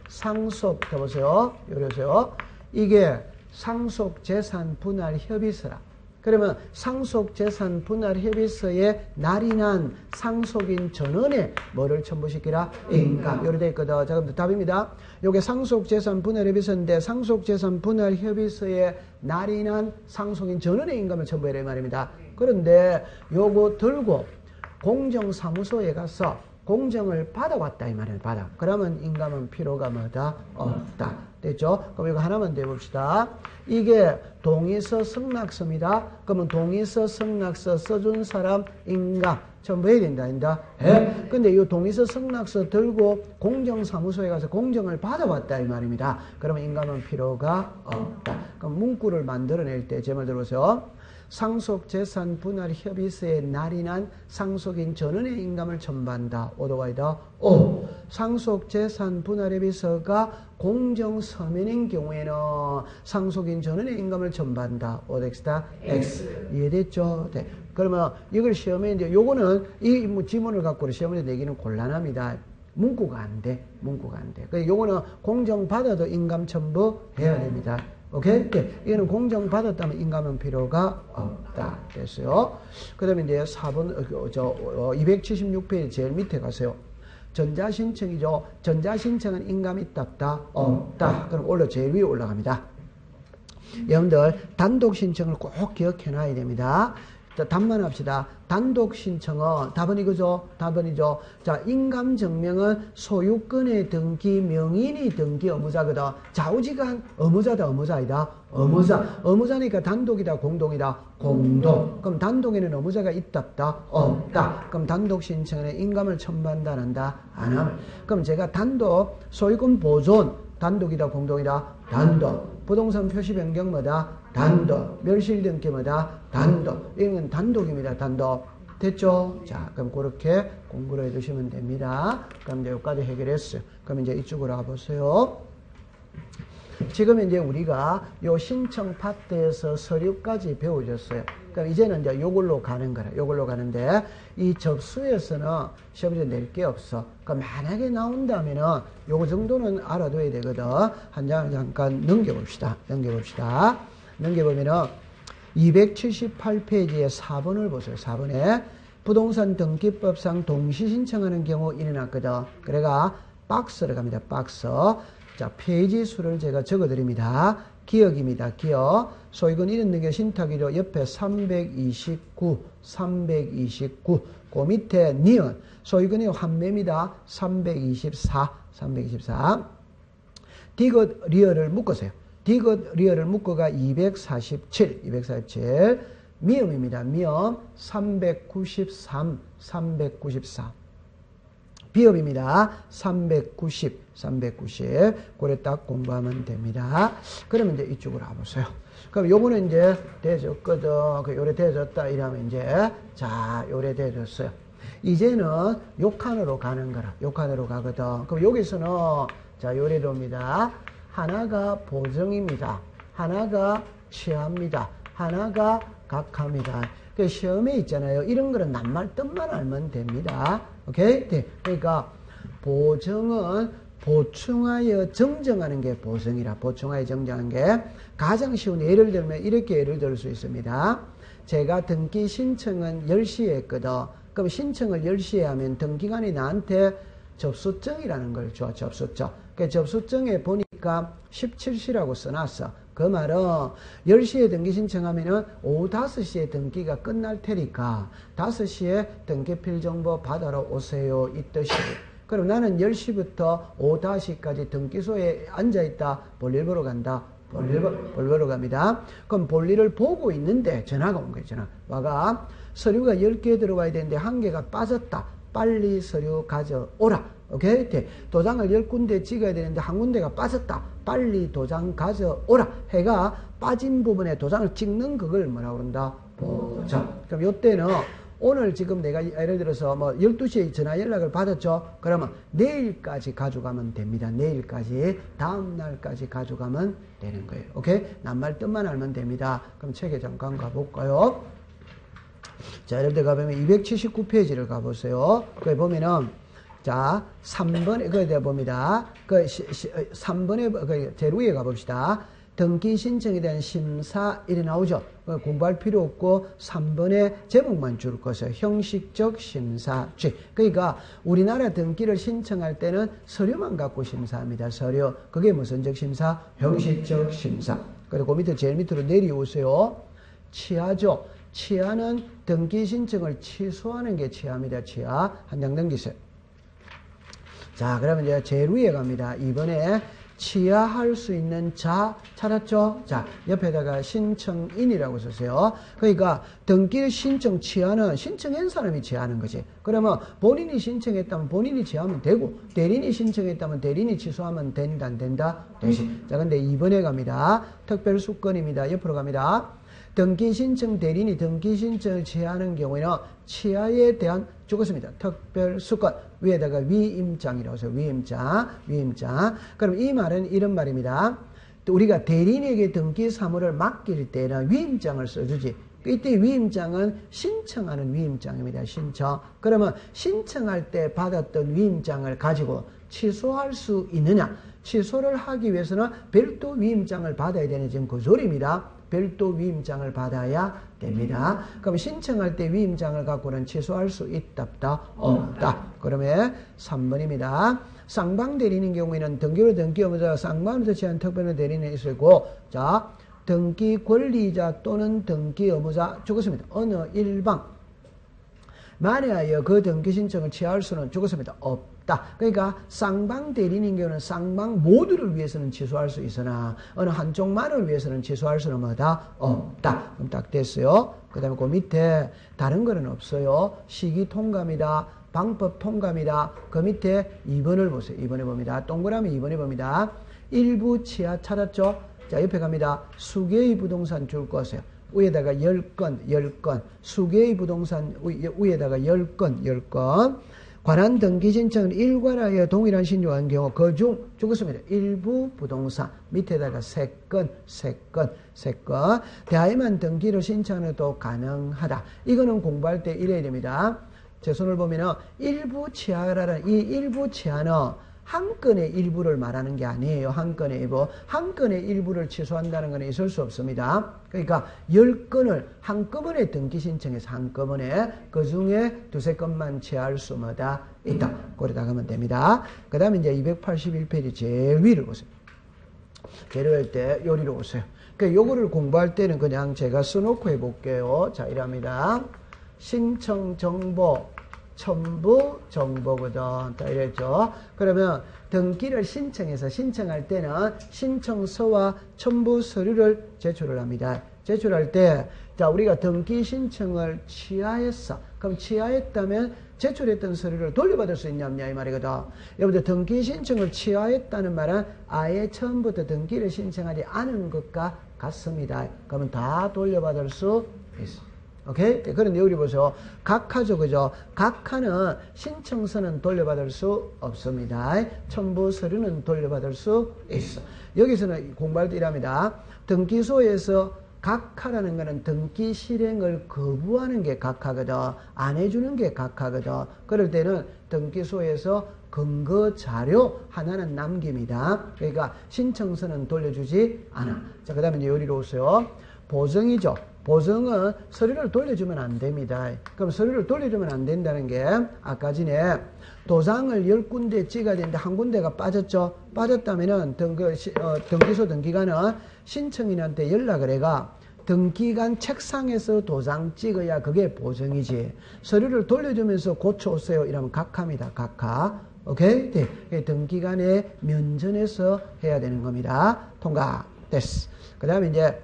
상속, 자, 보세요. 요래서요. 이게 상속재산 분할 협의서라. 그러면 상속재산 분할 협의서에 날인한 상속인 전원에 뭐를 첨부시키라? 인감. 요래 돼 있거든. 자, 그럼 답입니다. 요게 상속재산 분할 협의서인데 상속재산 분할 협의서에 날인한 상속인 전원의 인감을 첨부해라 이 말입니다. 그런데 요거 들고 공정사무소에 가서 공정을 받아왔다 이 말이에요. 그러면 인감은 필요가 뭐다? 없다. 됐죠? 그럼 이거 하나만 더 해봅시다. 이게 동의서 승낙서입니다. 그러면 동의서 승낙서 써준 사람 인감 첨부해야 된다. 아니다? 예? 근데 이 동의서 승낙서 들고 공정사무소에 가서 공정을 받아왔다 이 말입니다. 그러면 인감은 필요가 없다. 그럼 문구를 만들어낼 때 제 말 들어보세요. 상속재산 분할 협의서에 날인한 상속인 전원의 인감을 첨부한다. 오도와이다. 오. 상속재산 분할 협의서가 공정서면인 경우에는 상속인 전원의 인감을 첨부한다. 오덱스다. X. 이해됐죠? 네. 그러면 이걸 시험에 이제 요거는 이 지문을 갖고 시험에 내기는 곤란합니다. 문구가 안 돼. 그래서 요거는 공정받아도 인감 첨부해야 됩니다. 오케이? 네. 이거는 공정받았다면 인감은 필요가 없다. 됐어요. 그 다음에 이제 4번, 276페이지 제일 밑에 가세요. 전자신청이죠. 전자신청은 인감이 있다, 없다. 그럼 제일 위에 올라갑니다. 여러분들, 단독신청을 꼭 기억해 놔야 됩니다. 자, 답만 합시다. 단독 신청은 답은 이거죠. 답은이죠. 자, 인감 증명은 소유권의 등기 명인이 등기 의무자거든. 좌우지간 의무자다, 의무자이다. 의무자니까 단독이다, 공동이다. 공동. 그럼 단독에는 의무자가 있다, 없다. 그럼 단독 신청에는 인감을 첨부한다, 안 한다? 안 하면. 그럼 제가 단독 소유권 보존 단독이다, 공동이다. 단독. 부동산 표시 변경마다 단독. 멸실등기마다 단독. 이건 단독입니다. 단독. 됐죠? 자, 그럼 그렇게 공부를 해두시면 됩니다. 그럼 이제 여기까지 해결했어요. 그럼 이제 이쪽으로 와보세요. 지금 이제 우리가 요 신청 파트에서 서류까지 배워줬어요. 그럼 이제는 이제 요걸로 가는 거라. 요걸로 가는데 이 접수에서는 시험에 낼 게 없어. 그러니까 만약에 나온다면은 요거 정도는 알아둬야 되거든. 한 장 잠깐 넘겨봅시다. 넘겨보면은 278페이지에 4번을 보세요. 4번에 부동산 등기법상 동시 신청하는 경우 일어났거든. 그래가 박스를 갑니다. 박스. 자, 페이지 수를 제가 적어드립니다. 기억입니다. 기억. 소유권 잃었는 게 신탁이죠. 옆에 329. 그 밑에 니은. 소유권이 환매입니다. 324. 디귿 리얼을 묶으세요. 디귿, 리을을 묶어가 247. 미음입니다. 미음 393. 비읍입니다. 390. 그래 딱 공부하면 됩니다. 그러면 이제 이쪽으로 와보세요. 그럼 요거는 이제 되졌거든. 요래 되졌다. 이러면 이제, 자, 요래 되졌어요. 이제는 요 칸으로 가는 거라. 요 칸으로 가거든. 그럼 여기서는, 자, 요래로입니다. 하나가 보정입니다. 하나가 치아입니다. 하나가 각합니다. 그 시험에 있잖아요. 이런 거는 낱말 뜻만 알면 됩니다. 오케이? 네. 그러니까 보정은 보충하여 정정하는 게 보정이라. 보충하여 정정하는 게 가장 쉬운 예를 들면 이렇게 예를 들 수 있습니다. 제가 등기 신청은 10시에 했거든. 그럼 신청을 10시에 하면 등기관이 나한테 접수증이라는 걸 줘. 접수증. 그 접수증에 보니까 17시라고 써놨어. 그 말은 10시에 등기 신청하면은 오후 5시에 등기가 끝날 테니까 5시에 등기필 정보 받으러 오세요. 이 뜻이에요. 그럼 나는 10시부터 오후 5시까지 등기소에 앉아있다. 볼일 보러 간다. 볼일 보러 갑니다. 그럼 볼일을 보고 있는데 전화가 온 거예요. 전화. 와가 서류가 10개 들어와야 되는데 1개가 빠졌다. 빨리 서류 가져오라. 오케이? 도장을 10군데 찍어야 되는데 1군데가 빠졌다. 빨리 도장 가져오라. 해가 빠진 부분에 도장을 찍는 그걸 뭐라고 그런다? 보정. 그럼 요때는 오늘 지금 내가 예를 들어서 뭐 12시에 전화 연락을 받았죠? 그러면 내일까지 가져가면 됩니다. 내일까지. 다음날까지 가져가면 되는 거예요. 오케이? 낱말 뜻만 알면 됩니다. 그럼 책에 잠깐 가볼까요? 자, 예를 들어 가보면 279페이지를 가보세요. 거기 보면은, 자, 3번에, 거기에 봅니다. 3번에, 제일 위에 가봅시다. 등기 신청에 대한 심사, 이래 나오죠. 공부할 필요 없고, 3번에 제목만 줄 것이요. 형식적 심사죄. 그러니까, 우리나라 등기를 신청할 때는 서류만 갖고 심사합니다. 서류. 그게 무슨적 심사? 형식적 심사. 그리고 그 밑에, 제일 밑으로 내려오세요. 치아죠. 치아는 등기 신청을 취소하는 게 치아입니다. 치아. 한 장 넘기세요. 자, 그러면 이제 제일 위에 갑니다. 이번에 치아할 수 있는 자 찾았죠? 자, 옆에다가 신청인이라고 쓰세요. 그러니까 등기 신청 치아는 신청한 사람이 취하는 거지. 그러면 본인이 신청했다면 본인이 취하면 되고 대리인이 신청했다면 대리인이 취소하면 된다 안 된다? 되지. 자, 근데 이번에 갑니다. 특별수건입니다. 옆으로 갑니다. 등기 신청 대리인이 등기 신청을 취하는 경우에는 치아에 대한 죽었습니다. 특별수건 위에다가 위임장이라고 해서 위임장. 그럼 이 말은 이런 말입니다. 우리가 대리인에게 등기 사무를 맡길 때는 위임장을 써주지. 이때 위임장은 신청하는 위임장입니다. 신청. 그러면 신청할 때 받았던 위임장을 가지고 취소할 수 있느냐? 취소를 하기 위해서는 별도 위임장을 받아야 되는 지금 그 소리입니다. 별도 위임장을 받아야 됩니다. 그럼 신청할 때 위임장을 갖고는 취소할 수 있다, 없다. 그러면 3번입니다. 쌍방 대리인인 경우에는 등기로 등기 의무자, 쌍방으로 취한 특별한 대리인이 있고, 자, 등기 권리자 또는 등기 의무자 죽었습니다. 어느 일방 만에하여 그 등기 신청을 취할 수는 죽었습니다. 없다. 그러니까 쌍방 대리인인 경우는 쌍방 모두를 위해서는 취소할 수 있으나 어느 한쪽만을 위해서는 취소할 수는 뭐다? 없다. 그럼 딱 됐어요. 그 다음에 그 밑에 다른 거는 없어요. 시기 통감이다. 방법 통감이다. 그 밑에 2번을 보세요. 2번에 봅니다. 동그라미 2번에 봅니다. 일부 치아 찾았죠? 자, 옆에 갑니다. 수개의 부동산 줄 거세요. 위에다가 10건. 수개의 부동산 위에다가 10건. 관한 등기 신청을 일괄하여 동일한 신유한 경우 그중 죽었습니다. 일부 부동산 밑에다가 3건. 대하여만 등기를 신청하는 것도 가능하다. 이거는 공부할 때 이래야 됩니다. 제 손을 보면은 일부 치아라는 이 일부 치아는 한 건의 일부를 말하는 게 아니에요. 한 건의 일부. 한 건의 일부를 취소한다는 건 있을 수 없습니다. 그러니까 10건을 한꺼번에 등기 신청해서 한꺼번에 그 중에 2-3건만 취할 수마다 있다. 거기다 가면 됩니다. 그 다음에 이제 281페이지 제일 위를 보세요. 제일 때 요리로 오세요. 그러니까 요거를 공부할 때는 그냥 제가 써놓고 해볼게요. 자, 이랍니다. 신청 정보 첨부 정보거든. 딱 이랬죠. 그러면 등기를 신청할 때는 신청서와 첨부 서류를 제출을 합니다. 제출할 때, 자, 우리가 등기 신청을 취하했어. 그럼 취하했다면 제출했던 서류를 돌려받을 수 있냐 없냐 이 말이거든. 여러분들 등기 신청을 취하했다는 말은 아예 처음부터 등기를 신청하지 않은 것과 같습니다. 그러면 다 돌려받을 수 있어. 오케이? 그런데 여기 보세요. 각하죠, 그죠? 각하는 신청서는 돌려받을 수 없습니다. 첨부 서류는 돌려받을 수 있어. 여기서는 공부할 때 이랍니다. 등기소에서 각하라는 거는 등기 실행을 거부하는 게 각하거든. 안 해주는 게 각하거든. 그럴 때는 등기소에서 근거 자료 하나는 남깁니다. 그러니까 신청서는 돌려주지 않아. 자, 그 다음에 이제 여기로 오세요. 보증이죠. 보증은 서류를 돌려주면 안 됩니다. 그럼 서류를 돌려주면 안 된다는 게 아까 전에 도장을 10군데 찍어야 되는데 한 군데가 빠졌죠. 빠졌다면은 등기소 등기관은 신청인한테 연락을 해가 등기관 책상에서 도장 찍어야 그게 보증이지. 서류를 돌려주면서 고쳐오세요 이러면 각하입니다. 각하. 오케이? 네. 등기관의 면전에서 해야 되는 겁니다. 통과. 됐어. 그 다음에 이제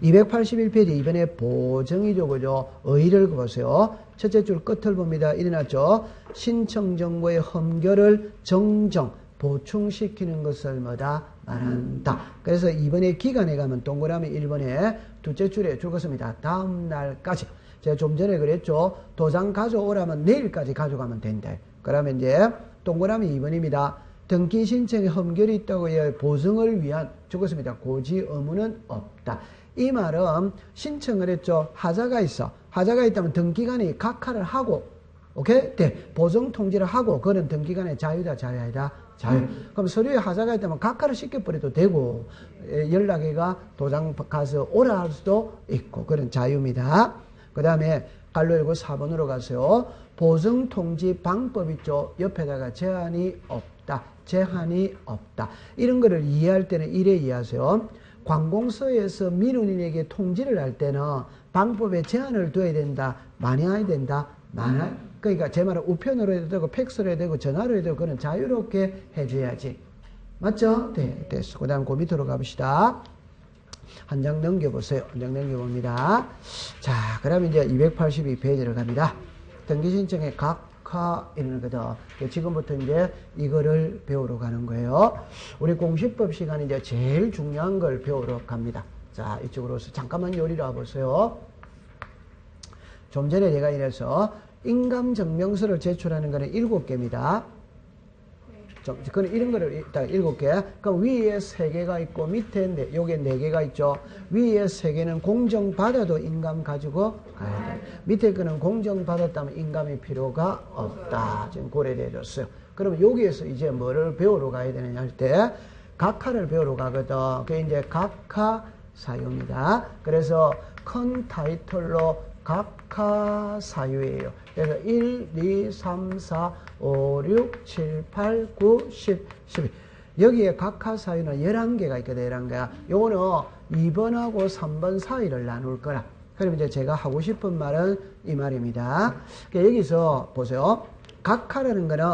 281페이지 이번에 보정이죠. 그죠? 의의를 보세요. 첫째 줄 끝을 봅니다. 일어났죠? 신청 정보의 험결을 정정, 보충시키는 것을 뭐다? 말한다. 그래서 이번에 기간에 가면 동그라미 1번에 둘째 줄에 죽었습니다. 다음 날까지. 제가 좀 전에 그랬죠? 도장 가져오라면 내일까지 가져가면 된다. 그러면 이제 동그라미 2번입니다. 등기 신청에 험결이 있다고 해 보증을 위한 죽었습니다. 고지 의무는 없다. 이 말은 신청을 했죠. 하자가 있어. 하자가 있다면 등기관이 각하를 하고, 오케이? 네. 보증 통지를 하고, 그거는 등기관의 자유다, 자유 아니다? 자유. 그럼 서류에 하자가 있다면 각하를 시켜버려도 되고, 연락해가 도장 가서 오라 할 수도 있고, 그런 자유입니다. 그 다음에 갈로 열고 4번으로 가세요. 보증 통지 방법 있죠. 옆에다가 제한이 없다. 제한이 없다. 이런 거를 이해할 때는 이래 이해하세요. 관공서에서 민원인에게 통지를 할 때는 방법에 제한을 둬야 된다. 많이 해야 된다. 많아. 그러니까 제 말은 우편으로 해도 되고 팩스로 해도 되고 전화로 해도 되고 그는 자유롭게 해줘야지. 맞죠? 네, 됐어. 그 다음 그 밑으로 가봅시다. 한 장 넘겨보세요. 한 장 넘겨봅니다. 자, 그러면 이제 282페이지를 갑니다. 등기신청의 각하 이런 거거든. 지금부터 이제 이거를 배우러 가는 거예요. 우리 공시법 시간에 이제 제일 중요한 걸 배우러 갑니다. 자, 이쪽으로서 잠깐만 요리를 와보세요. 좀 전에 제가 이래서 인감증명서를 제출하는 거는 7개입니다. 그건 이런 거를 일단 7개. 그럼 위에 3개가 있고 밑에 요게 4개가 있죠. 위에 3개는 공정받아도 인감 가지고 가야 돼. 밑에 거는 공정받았다면 인감이 필요가 없다. 지금 고려되어졌어요. 그럼 여기에서 이제 뭐를 배우러 가야 되느냐 할 때 각하를 배우러 가거든. 그게 이제 각하 사유입니다. 그래서 큰 타이틀로 각하 사유예요. 그래서 1, 2, 3, 4, 5, 6, 7, 8, 9, 10, 12. 여기에 각하 사유는 11개가 있거든, 11개가. 요거는 2번하고 3번 사이를 나눌 거라. 그럼 이제 제가 하고 싶은 말은 이 말입니다. 그러니까 여기서 보세요. 각하라는 거는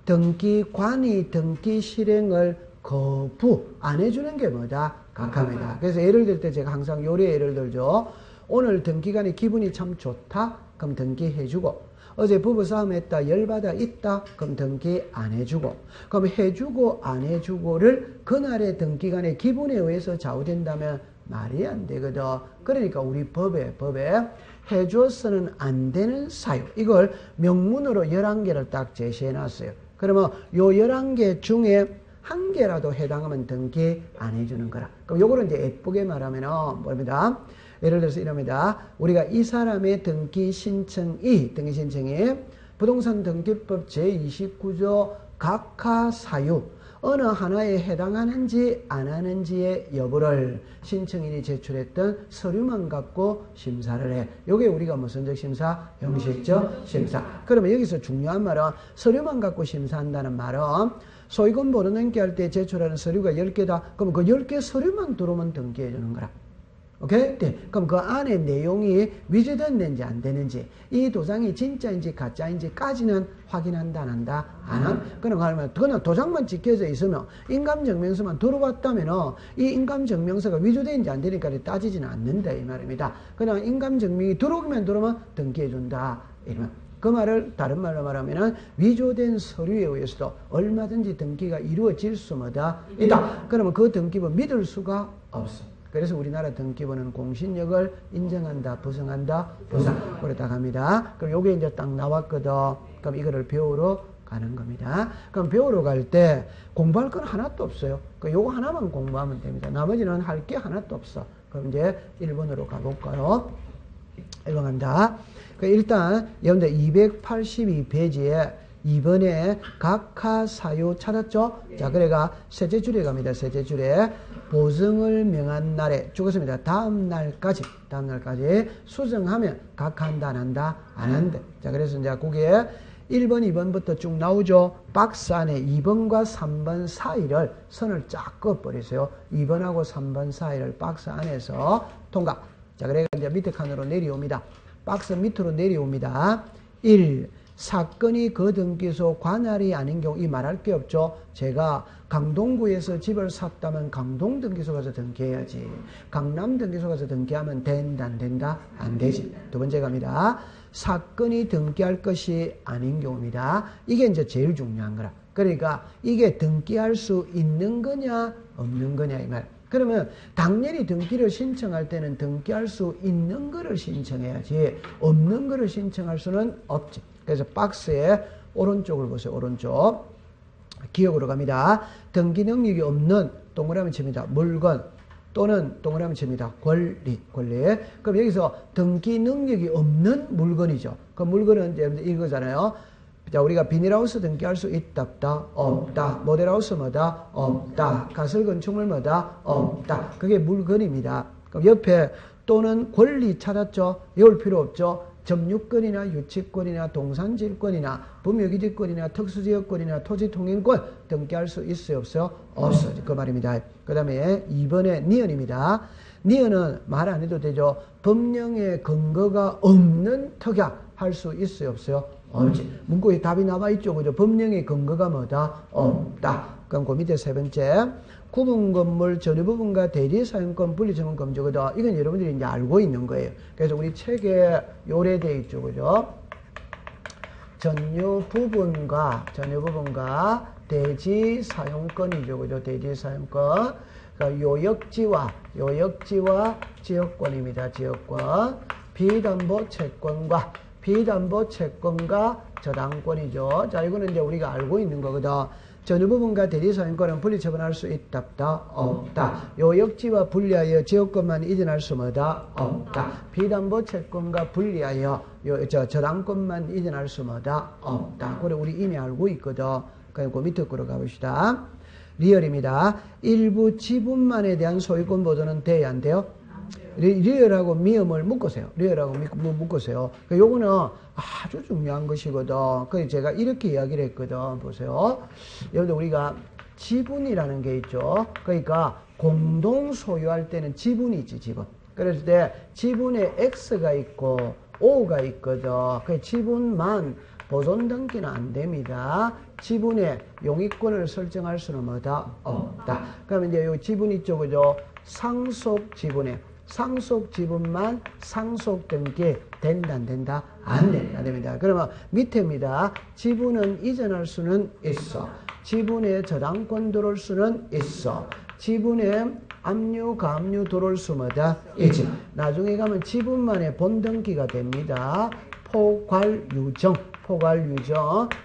등기관이 등기 실행을 거부 안 해주는 게 뭐다? 각하입니다. 그래서 예를 들 때 제가 항상 요래 예를 들죠. 오늘 등기관이 기분이 참 좋다? 그럼 등기해주고, 어제 부부싸움 했다, 열받아 있다? 그럼 등기 안 해주고, 그럼 해주고 안 해주고를 그날의 등기관의 기분에 의해서 좌우된다면 말이 안 되거든. 그러니까 우리 법에 해줘서는 안 되는 사유, 이걸 명문으로 11개를 딱 제시해 놨어요. 그러면 요 11개 중에 한 개라도 해당하면 등기 안 해주는 거라. 그럼 요거를 이제 예쁘게 말하면은 뭡니다? 예를 들어서 이럽니다. 우리가 이 사람의 등기 신청이 부동산 등기법 제29조 각하 사유 어느 하나에 해당하는지 안 하는지의 여부를 신청인이 제출했던 서류만 갖고 심사를 해. 요게 우리가 무슨적 심사? 형식적 심사. 그러면 여기서 중요한 말은 서류만 갖고 심사한다는 말은 소유권 보증 등기할 때 제출하는 서류가 10개다. 그러면 그 10개 서류만 들어오면 등기해 주는 거라. 오케이? 네. 그럼 그 안에 내용이 위조됐는지 안 되는지, 이 도장이 진짜인지 가짜인지까지는 확인한다, 안 한다? 안 함. 그냥 도장만 찍혀져 있으면, 인감증명서만 들어왔다면, 이 인감증명서가 위조된지 안 되니까 따지지는 않는다, 이 말입니다. 그냥 인감증명이 들어오면 등기해준다. 이러면. 그 말을 다른 말로 말하면은 위조된 서류에 의해서도 얼마든지 등기가 이루어질 수마다 있다. 그러면 그 등기부 믿을 수가 없어. 그래서 우리나라 등기부는 공신력을 인정한다, 부정한다, 부정. 그렇다 합니다. 그럼 요게 이제 딱 나왔거든. 그럼 이거를 배우러 가는 겁니다. 그럼 배우러 갈 때 공부할 건 하나도 없어요. 요거 하나만 공부하면 됩니다. 나머지는 할 게 하나도 없어. 그럼 이제 1번으로 가볼까요? 1번 갑니다. 일단 여러분들 282페이지에 2번에 각하 사유 찾았죠? 자, 그래가 셋째 줄에 갑니다. 셋째 줄에 보증을 명한 날에 죽었습니다. 다음 날까지 수정하면 각하한다, 안 한다? 안 한다. 자, 그래서 이제 거기에 1번, 2번부터 쭉 나오죠? 박스 안에 2번과 3번 사이를 선을 쫙 그어버리세요. 2번하고 3번 사이를 박스 안에서 통과. 자, 그래가 이제 밑에 칸으로 내려옵니다. 박스 밑으로 내려옵니다. 1. 사건이 그 등기소 관할이 아닌 경우, 이 말할 게 없죠. 제가 강동구에서 집을 샀다면 강동 등기소 가서 등기해야지. 강남 등기소 가서 등기하면 된다, 안 된다? 안 되지. 두 번째 갑니다. 사건이 등기할 것이 아닌 경우입니다. 이게 이제 제일 중요한 거라. 그러니까 이게 등기할 수 있는 거냐, 없는 거냐, 이 말. 그러면 당연히 등기를 신청할 때는 등기할 수 있는 거를 신청해야지 없는 거를 신청할 수는 없지. 그래서 박스의 오른쪽을 보세요. 오른쪽. 기억으로 갑니다. 등기 능력이 없는 동그라미 칩니다. 물건 또는 동그라미 칩니다. 권리. 그럼 여기서 등기 능력이 없는 물건이죠. 그 물건은 여러분들 이거잖아요. 자, 우리가 비닐하우스 등기할 수 있다, 없다? 없다. 모델하우스 뭐다? 없다. 가설 건축물 뭐다? 없다. 그게 물건입니다. 그럼 옆에 또는 권리 찾았죠? 외울 필요 없죠? 점유권이나 유치권이나 동산질권이나 부묘기지권이나 특수지역권이나 토지통행권 등기할 수 있어요, 없어요? 없어요. 그 말입니다. 그 다음에 2번에 니은입니다. 니은은 말 안 해도 되죠? 법령의 근거가 없는 특약 할 수 있어요, 없어요? 없지. 문구에 답이 나와 있죠, 그죠? 법령의 근거가 뭐다? 없다. 그럼 그 밑에 세 번째. 구분 건물 전유 부분과 대리 사용권 분리 전문 검증거든. 이건 여러분들이 이제 알고 있는 거예요. 그래서 우리 책에 요래돼 있죠, 그죠? 전유 부분과 대지 사용권이죠, 그죠? 대지 사용권. 그러니까 요역지와 지역권입니다. 지역권. 비담보 채권과 저당권이죠. 자, 이거는 이제 우리가 알고 있는 거거든. 전유 부분과 대리 사용권은 분리 처분할 수 있다, 없다? 없다. 요역지와 분리하여 지역권만 이전할 수 뭐다? 없다. 비담보 채권과 분리하여 저당권만 이전할 수 뭐다? 없다. 그래 우리 이미 알고 있거든. 그럼 그 밑에 거로 가봅시다. 리얼입니다. 일부 지분만에 대한 소유권 보존은 돼야 안 돼요? 리얼하고 미음을 묶으세요. 묶으세요. 요거는 아주 중요한 것이거든. 그래서 제가 이렇게 이야기를 했거든. 보세요. 여러분들 우리가 지분이라는 게 있죠. 그러니까 공동 소유할 때는 지분이 있지, 지분. 그럴 때 지분에 X가 있고 O가 있거든. 그 지분만 보존 등기는 안 됩니다. 지분의 용익권을 설정할 수는 뭐다? 없다. 그러면 이제 요 지분 있죠, 그죠? 상속 지분만 상속 등기 된다, 안 된다? 안 된다, 안 됩니다. 그러면 밑에입니다. 지분은 이전할 수는 있어. 지분에 저당권 들어올 수는 있어. 지분에 압류, 가압류 들어올 수마다 있지. 나중에 가면 지분만의 본등기가 됩니다. 포괄유정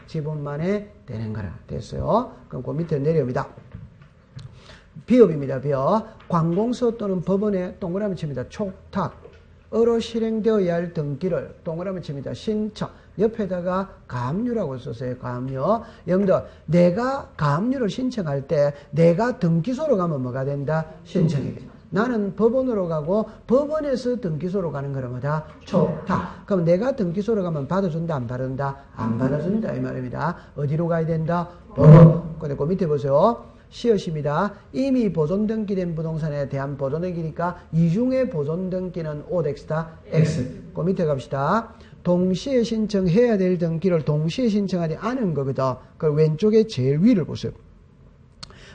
지분만에 되는 거라. 됐어요. 그럼 그 밑에 내려옵니다. 비업입니다. 비업. 관공서 또는 법원에 동그라미 칩니다. 촉탁으로 실행되어야 할 등기를 동그라미 칩니다. 신청. 옆에다가 가압류라고 썼어요. 가압류. 여러분들 내가 가압류를 신청할 때 내가 등기소로 가면 뭐가 된다? 신청이 돼. 나는 법원으로 가고 법원에서 등기소로 가는 거는 뭐다? 촉탁. 그럼 내가 등기소로 가면 받아준다, 안 받아준다? 안 받아준다 이 말입니다. 어디로 가야 된다? 법원. 근데 그 밑에 보세요. C엇입니다. 이미 보존 등기된 부동산에 대한 보존 등기니까 이중에 보존 등기는 OX다. X. 그 밑에 갑시다. 동시에 신청해야 될 등기를 동시에 신청하지 않은 거거든. 그 왼쪽에 제일 위를 보세요.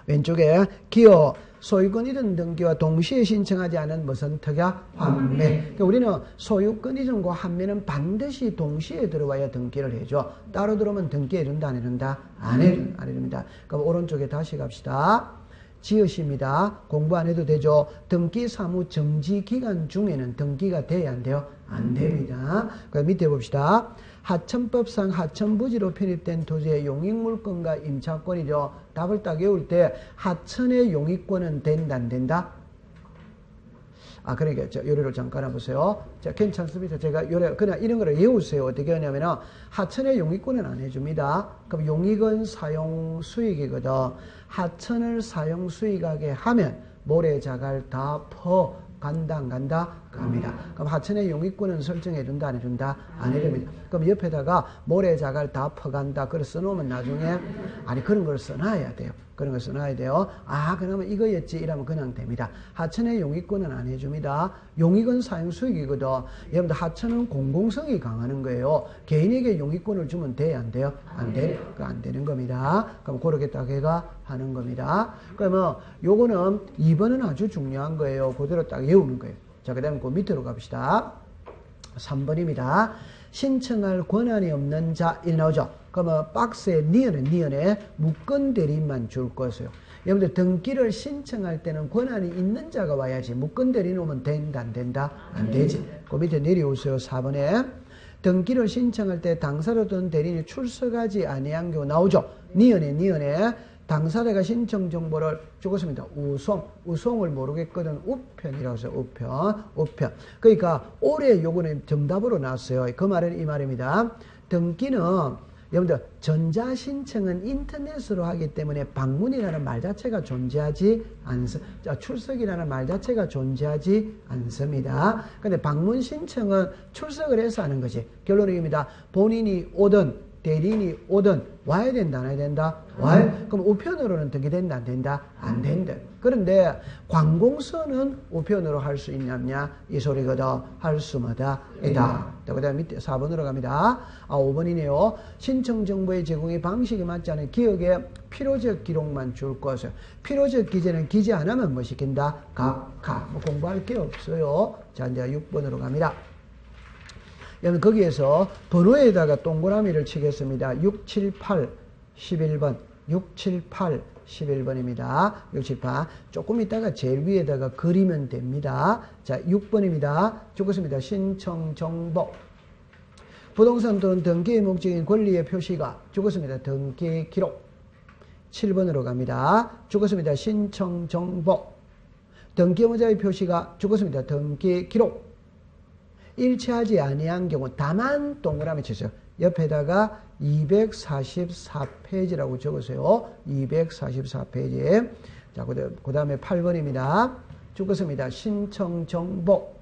왼쪽에 기업 소유권 이전 등기와 동시에 신청하지 않은 무슨 특약 환매. 그러니까 우리는 소유권 이전과 환매는 반드시 동시에 들어와야 등기를 해줘. 따로 들어오면 등기해준다 안 해준다? 안 해줍니다. 그럼 오른쪽에 다시 갑시다. 지읒입니다. 공부 안 해도 되죠. 등기 사무 정지 기간 중에는 등기가 돼야 안 돼요? 안 됩니다. 그럼 밑에 봅시다. 하천법상 하천부지로 편입된 토지의 용익물권과 임차권이죠. 답을 딱 외울 때 하천의 용익권은 된다 안 된다? 그러니까 요래를 잠깐 해보세요. 자, 괜찮습니다. 제가 요래 그냥 이런 거를 외우세요. 어떻게 하냐면은 하천의 용익권은 안 해줍니다. 그럼 용익은 사용 수익이거든. 하천을 사용 수익하게 하면 모래자갈 다 간다 안 간다? 갑니다. 그럼 하천의 용익권은 설정해준다 안 해준다? 안 해줍니다. 그럼 옆에다가 모래자갈 다 퍼간다. 그걸 써놓으면 나중에 그런 걸 써놔야 돼요. 그런 걸 써놔야 돼요. 그러면 이거였지 이러면 그냥 됩니다. 하천의 용익권은 안 해줍니다. 용익은 사용수익이거든. 여러분들 하천은 공공성이 강하는 거예요. 개인에게 용익권을 주면 돼야 안 돼요? 안 되는 겁니다. 그럼 그렇게 딱 해가 하는 겁니다. 그러면 요거는 2번은 아주 중요한 거예요. 그대로 딱 외우는 거예요. 자, 그 다음에 그 밑으로 갑시다. 3번입니다. 신청할 권한이 없는 자, 이 나오죠? 그러면 박스에 니은에 무권 대리인만 줄 것이에요. 여러분들 등기를 신청할 때는 권한이 있는 자가 와야지. 무권 대리인 오면 된다, 안 된다? 안 되지. 그 밑에 내려오세요. 4번에. 등기를 신청할 때 당사로 든 대리인이 출석하지 아니한 경우 나오죠? 니은에. 당사자가 신청 정보를 주었습니다. 우송을 모르겠거든. 우편이라고 해서 우편. 그러니까 올해 요거는 정답으로 나왔어요. 그 말은 이 말입니다. 등기는 여러분들 전자신청은 인터넷으로 하기 때문에 방문이라는 말 자체가 존재하지 않습니다. 출석이라는 말 자체가 존재하지 않습니다. 근데 방문 신청은 출석을 해서 하는 것이 결론입니다. 본인이 오든 대리인이 오든 와야 된다 안 와야 된다? 그럼 우편으로는 등기된다 안 된다? 안 된다. 그런데 관공서는 우편으로 할 수 있느냐 이 소리거든. 할 수마다 있다. 그 다음에 밑에 4번으로 갑니다. 5번이네요. 신청 정보의 제공의 방식이 맞지 않은 기억에 필요적 기록만 줄 것을. 필요적 기재는 기재 안 하면 뭐 시킨다? 뭐 공부할 게 없어요. 자, 이제 6번으로 갑니다. 여러분 거기에서 번호에다가 동그라미를 치겠습니다. 6, 7, 8, 11번 6, 7, 8, 11번입니다. 6, 7, 8 조금 있다가 제일 위에다가 그리면 됩니다. 자, 6번입니다. 죽었습니다. 신청 정보 부동산 또는 등기의 목적인 권리의 표시가 죽었습니다. 등기 기록 7번으로 갑니다. 죽었습니다. 신청 정보 등기의무자의 표시가 죽었습니다. 등기 기록 일치하지 아니한 경우 다만 동그라미 치세요. 옆에다가 244페이지라고 적으세요. 244페이지. 자, 그 다음에 8번입니다. 죽었습니다. 신청 정보.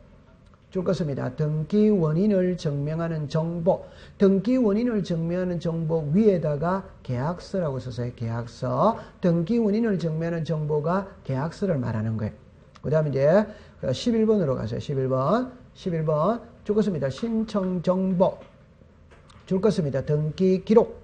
죽었습니다. 등기 원인을 증명하는 정보. 등기 원인을 증명하는 정보 위에다가 계약서라고 썼어요. 계약서. 등기 원인을 증명하는 정보가 계약서를 말하는 거예요. 그 다음에 이제 11번으로 가세요. 11번 죽었습니다. 신청 정보 줄 것입니다. 등기 기록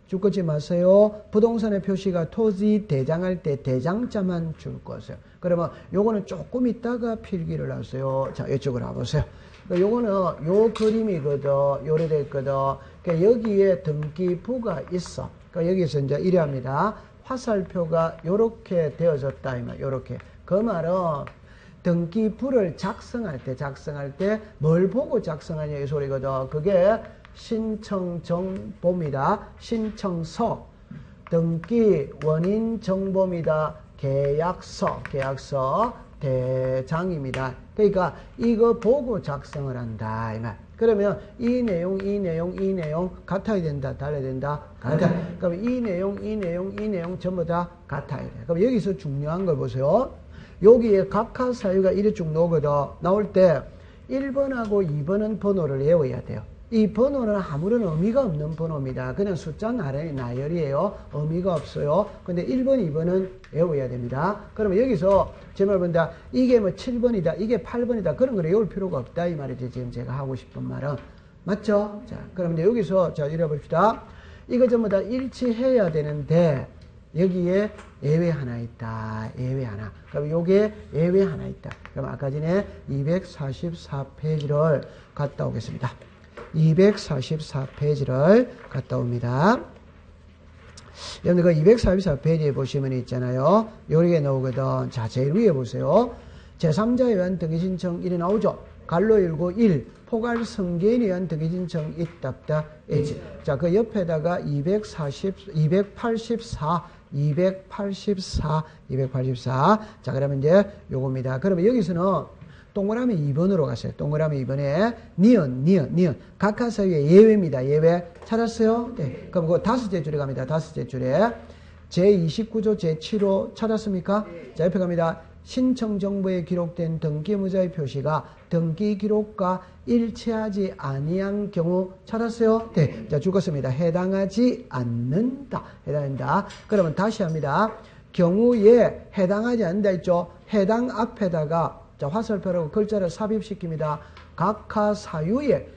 줄 것지 마세요. 부동산의 표시가 토지 대장할 때 대장자만 줄 것이에요. 그러면 요거는 조금 있다가 필기를 하세요. 자, 이쪽으로 와보세요. 요거는 요 그림이거든. 요래됐거든. 그러니까 여기에 등기부가 있어. 그러니까 여기서 이제 이래 합니다. 화살표가 요렇게 되어졌다. 요렇게. 그 말은 등기부를 작성할 때 뭘 보고 작성하냐 이 소리거든. 그게 신청정보입니다. 신청서, 등기 원인 정보입니다. 계약서, 대장입니다. 그러니까 이거 보고 작성을 한다 이 말. 그러면 이 내용 같아야 된다, 달라야 된다, 같아. 그럼 이 내용 전부 다 같아야 돼. 그럼 여기서 중요한 걸 보세요. 여기에 각하 사유가 이래 쭉 나오거든. 나올 때 1번하고 2번은 번호를 외워야 돼요. 이 번호는 아무런 의미가 없는 번호입니다. 그냥 숫자 나열이에요. 의미가 없어요. 근데 1번, 2번은 외워야 됩니다. 그러면 여기서 제 말 본다. 이게 뭐 7번이다. 이게 8번이다. 그런 걸 외울 필요가 없다. 이 말이지. 지금 제가 하고 싶은 말은. 맞죠? 자, 그럼 이제 여기서 자, 이래 봅시다. 이거 전부 다 일치해야 되는데 여기에 예외 하나 있다. 예외 하나. 그럼 요게 예외 하나 있다. 그럼 아까 전에 244페이지를 갔다 오겠습니다. 244페이지를 갔다 옵니다. 여러분들 그 244페이지에 보시면 있잖아요. 요렇게 나오거든. 자, 제일 위에 보세요. 제3자에 의한 등기 신청 1이 나오죠. 갈로 1 포괄 성계인에 의한 등기 신청 있답다. 있지. 자, 그 옆에다가 284. 자, 그러면 이제 요겁니다. 그러면 여기서는 동그라미 2번으로 갔어요. 동그라미 2번에 니은. 각하 사유의 예외입니다. 예외. 찾았어요? 네. 그럼 그 다섯째 줄에 갑니다. 다섯째 줄에. 제29조 제7호 찾았습니까? 자, 옆에 갑니다. 신청 정보에 기록된 등기 의무자의 표시가 등기 기록과 일치하지 아니한 경우 찾았어요? 네. 자, 죽었습니다. 해당하지 않는다. 해당한다. 그러면 다시 합니다. 경우에 해당하지 않는다 있죠? 해당 앞에다가 자, 화살표로 글자를 삽입시킵니다. 각하 사유에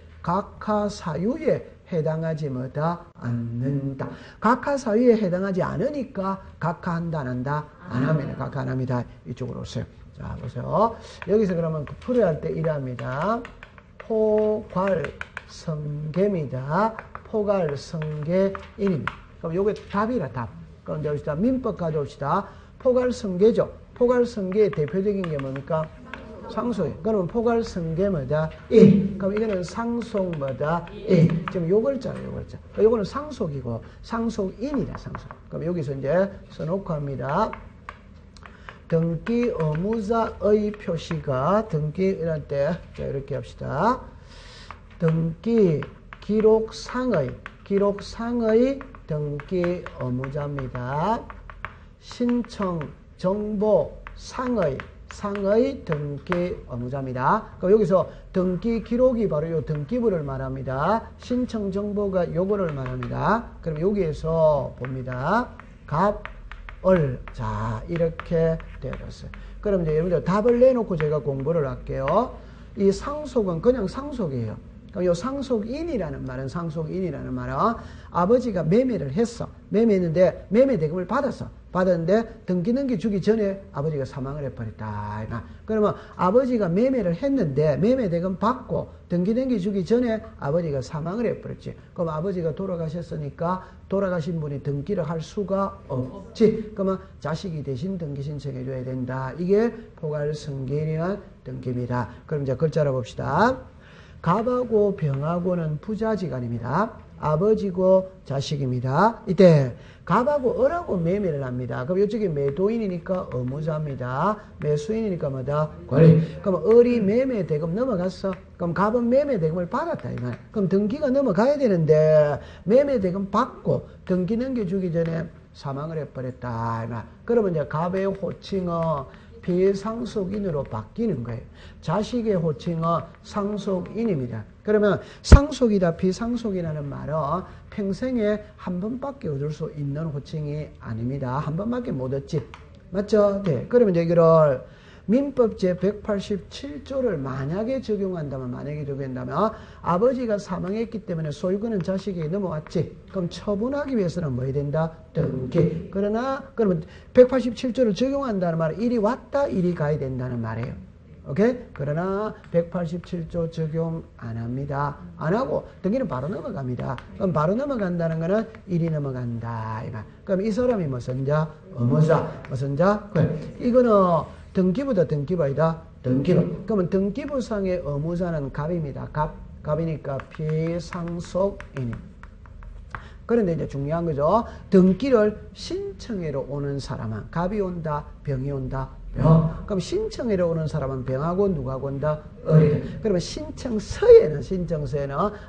해당하지 뭐다? 않는다. 각하 사유에 해당하지 않으니까 각하한다, 안 한다? 안 합니다. 각하 안 합니다. 이쪽으로 오세요. 자, 보세요. 여기서 그러면 풀어야 할 때 이랍니다. 포괄성계입니다. 포괄성계인입니다. 그럼 요게 답이라 답. 그럼 이제 여기다 민법 가져옵시다. 포괄성계죠. 포괄성계의 대표적인 게 뭡니까? 상속. 그러면 포괄성계마다 1. 그럼 이거는 상속마다 1. 지금 요 글자예요, 요 글자. 요거는 상속이고, 상속인이다, 상속. 그럼 여기서 이제 써놓고 합니다. 등기 의무자의 표시가, 등기, 이럴 때, 자, 이렇게 합시다. 등기 기록상의 등기 의무자입니다. 신청 정보상의 등기 의무자입니다. 그럼 여기서 등기 기록이 바로 요 등기부를 말합니다. 신청 정보가 요거를 말합니다. 그럼 여기에서 봅니다. 갑을 자 이렇게 되었어요. 그럼 이제 여러분들 답을 내놓고 제가 공부를 할게요. 이 상속은 그냥 상속이에요. 요 상속인이라는 말은 아버지가 매매를 했어. 매매했는데 매매 대금을 받았는데 등기 넘기 주기 전에 아버지가 사망을 해버렸다. 그러면 아버지가 매매를 했는데 매매 대금 받고 등기 넘기 주기 전에 아버지가 사망을 해버렸지. 그럼 아버지가 돌아가셨으니까 돌아가신 분이 등기를 할 수가 없지. 그러면 자식이 대신 등기 신청해 줘야 된다. 이게 포괄성계인에 의한 등기입니다. 그럼 이제 글자로 봅시다. 갑하고 병하고는 부자지간입니다. 아버지고 자식입니다. 이때 갑하고 을하고 매매를 합니다. 그럼 이쪽에 매도인이니까 의무자입니다. 매수인이니까 뭐다? 권리. 그럼 을이 매매 대금 넘어갔어. 그럼 갑은 매매 대금을 받았다. 이거. 그럼 등기가 넘어가야 되는데 매매 대금 받고 등기 넘겨주기 전에 사망을 해버렸다. 이거. 그러면 이제 갑의 호칭은 비상속인으로 바뀌는 거예요. 자식의 호칭은 상속인입니다. 그러면 상속이다 비상속이라는 말은 평생에 한 번밖에 얻을 수 있는 호칭이 아닙니다. 한 번밖에 못 얻지. 맞죠? 네. 그러면 이제 이거를 민법 제187조를 만약에 적용한다면 아버지가 사망했기 때문에 소유권은 자식에게 넘어왔지. 그럼 처분하기 위해서는 뭐 해야 된다? 등기. 그러면 187조를 적용한다는 말은 일이 왔다 일이 가야 된다는 말이에요. 오케이? 그러나 187조 적용 안 합니다. 안 하고 등기는 바로 넘어갑니다. 그럼 바로 넘어간다는 거는 일이 넘어간다. 그럼 이 사람이 무슨 자? 의무자. 무슨 자? 이거는 등기부다 등기부이다. 등기부. 그러면 등기부상의 의무자는 갑입니다. 갑이니까 비상속인입니다. 그런데 이제 중요한 거죠. 등기를 신청하러 오는 사람은 갑이 온다, 병이 온다, 병. 그럼 신청하러 오는 사람은 병하고 누가고 온다? 을이다. 그러면 신청서에는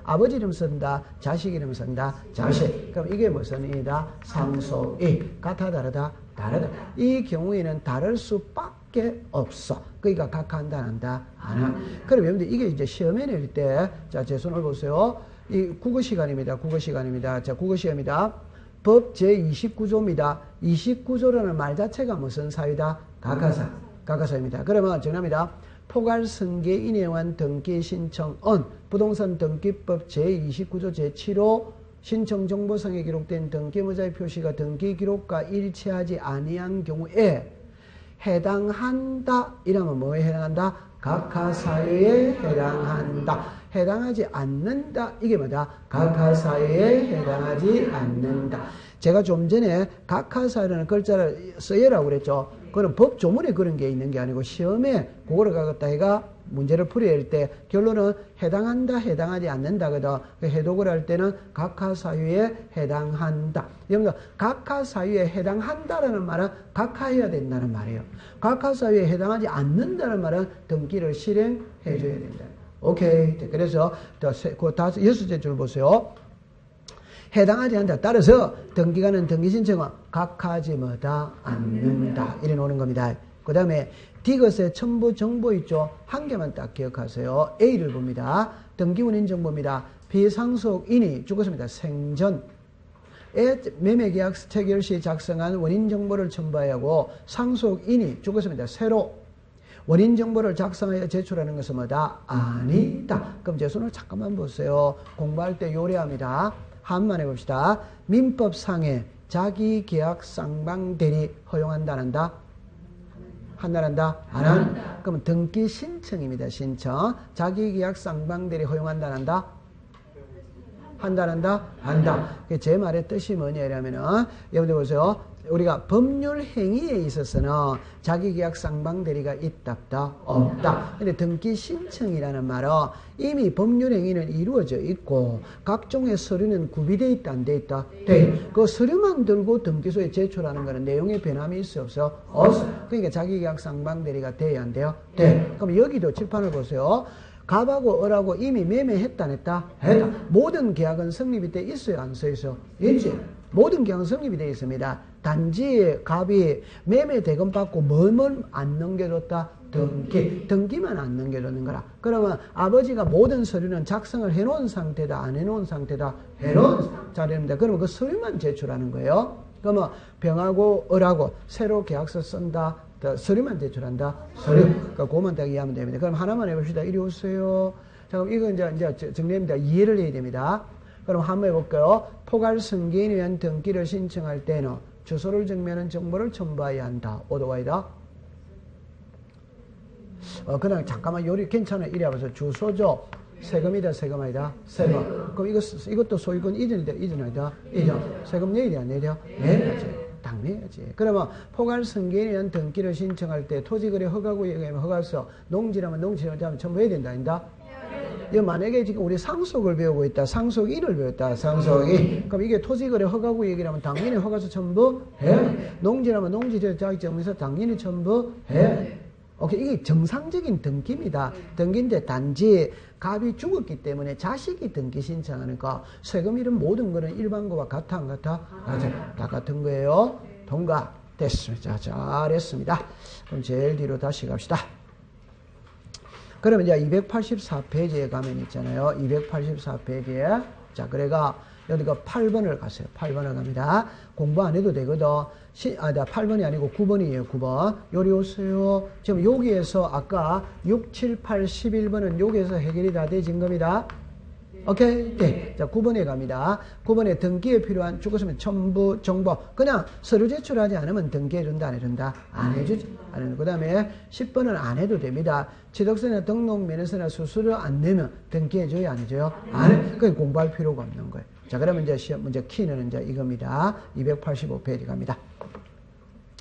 아버지 이름 쓴다, 자식 이름 쓴다, 자식. 그럼 이게 무슨 이다? 상속이. 같아 다르다? 다르다. 이 경우에는 다를 수밖에 없어. 그러니까 각한다, 한다, 안 한다. 그럼 여러분들 이게 이제 시험에 낼 때, 자, 제 손을 보세요. 이 국어 시간입니다. 국어 시간입니다. 자, 국어 시간입니다. 법 제29조입니다. 29조라는 말 자체가 무슨 사유다? 각하사. 각하사입니다. 그러면 정답입니다. 포괄승계인회원 등기 신청은 부동산 등기법 제29조 제7호 신청정보상에 기록된 등기무자의 표시가 등기기록과 일치하지 아니한 경우에 해당한다. 이러면 뭐에 해당한다? 각하사유에 해당한다. 해당하지 않는다. 이게 뭐다? 각하사유에 해당하지 않는다. 제가 좀 전에 각하사유라는 글자를 써야라고 그랬죠. 그건 법 조문에 그런 게 있는 게 아니고 시험에 그거를 갖다 해가 문제를 풀이야 할 때 결론은 해당한다, 해당하지 않는다거든. 해독을 할 때는 각하사유에 해당한다. 여러분들 각하사유에 해당한다라는 말은 각하해야 된다는 말이에요. 각하사유에 해당하지 않는다는 말은 등기를 실행해 줘야 된다. 오케이. 그래서 그 여섯째 줄 보세요. 해당하지 않는다. 따라서 등기관은 등기신청은 각하지 뭐다 않는다. 이래 놓는 겁니다. 그 다음에 디귿의 첨부 정보 있죠. 한 개만 딱 기억하세요. A를 봅니다. 등기운인 정보입니다. 비상속인이 죽었습니다. 생전 매매계약 체결 시 작성한 원인 정보를 첨부해야 하고 상속인이 죽었습니다. 새로 원인 정보를 작성하여 제출하는 것은 뭐다? 아니다. 그럼 제 손을 잠깐만 보세요. 공부할 때 요리합니다. 한번 해봅시다. 민법상에 자기계약 쌍방대리 허용한다 안 한다? 한다 안 한다? 안 한다. 그럼 등기 신청입니다. 신청. 자기계약 쌍방대리 허용한다 안 한다? 한다 안 한다? 한다. 제 말의 뜻이 뭐냐 이러면은 여러분들 보세요. 우리가 법률 행위에 있어서는 자기계약 쌍방대리가 있다 없다. 근데 등기 신청이라는 말은 이미 법률 행위는 이루어져 있고 각종의 서류는 구비되어 있다 안 돼 있다? 돼. 그 서류만 들고 등기소에 제출하는 거는 내용의 변함이 있어 없어? 없어. 그러니까 자기계약 쌍방대리가 돼야 안 돼요? 돼. 그럼 여기도 칠판을 보세요. 갑하고 을하고 이미 매매했다 안 했다? 했다. 모든 계약은 성립이 돼 있어요 안 써 있어? 있지. 모든 계약은 성립이 되어 있습니다. 단지 갑이 매매 대금 받고 뭘 안 넘겨줬다? 등기만 안 넘겨줬는 거라. 그러면 아버지가 모든 서류는 작성을 해놓은 상태다 안 해놓은 상태다? 해놓은 자료입니다. 그러면 그 서류만 제출하는 거예요. 그러면 병하고 을하고 새로 계약서 쓴다? 서류만 제출한다? 서류. 그러니까 그것만 딱 이해하면 됩니다. 그럼 하나만 해봅시다. 이리 오세요. 자, 그럼 이거 이제 정리합니다. 이해를 해야 됩니다. 그럼 한번 해볼까요? 포괄승계인에 의한 등기를 신청할 때는 주소를 정면한 정보를 첨부해야 한다. 오도가이다. 그냥 잠깐만 요리 괜찮아. 이래 봐서 주소죠. 세금이다, 세금 아니다. 세금. 그럼 이것도 소유권 이전이다, 이전 아니다. 이전. 세금 내야 안 내야? 내야지. 당 내야지. 그러면 포괄승계인에 의한 등기를 신청할 때 토지거래 허가구역에 허가서 농지라면 농지를 첨부해야 된다, 아니다? 만약에 지금 우리 상속을 배우고 있다. 상속 1을 배웠다. 상속 1. 그럼 이게 토지거래 허가구역이라면 당연히 허가서 첨부해. 농지라면 농지적 자격증명서 당연히 첨부해. 오케이. 이게 정상적인 등기입니다. 등기인데 단지 갑이 죽었기 때문에 자식이 등기 신청하니까 세금 이런 모든 거는 일반 거와 같아 안 같아? 맞아. 다 같은 거예요. 통과. 됐습니다. 자, 잘했습니다. 그럼 제일 뒤로 다시 갑시다. 그러면 이제 284페이지에 가면 있잖아요. 284페이지에. 자, 그래가 여기가 8번을 가세요. 8번을 갑니다. 공부 안 해도 되거든. 8번이 아니고 9번이에요. 9번. 요리 오세요. 지금 여기에서 아까 6, 7, 8, 11번은 여기에서 해결이 다 되진 겁니다. 오케이? 네. 자, 9번에 갑니다. 9번에 등기에 필요한 죽었으면 첨부 정보. 그냥 서류 제출하지 않으면 등기해준다, 안 해준다? 안 해주지. 안 해준다. 그 다음에 10번은 안 해도 됩니다. 취득세나 등록 면허세나 수수료 안 내면 등기해줘요, 안 해줘요? 안 해. 그건 공부할 필요가 없는 거예요. 자, 그러면 이제 시험 문제 키는 이제 이겁니다. 285페이지 갑니다.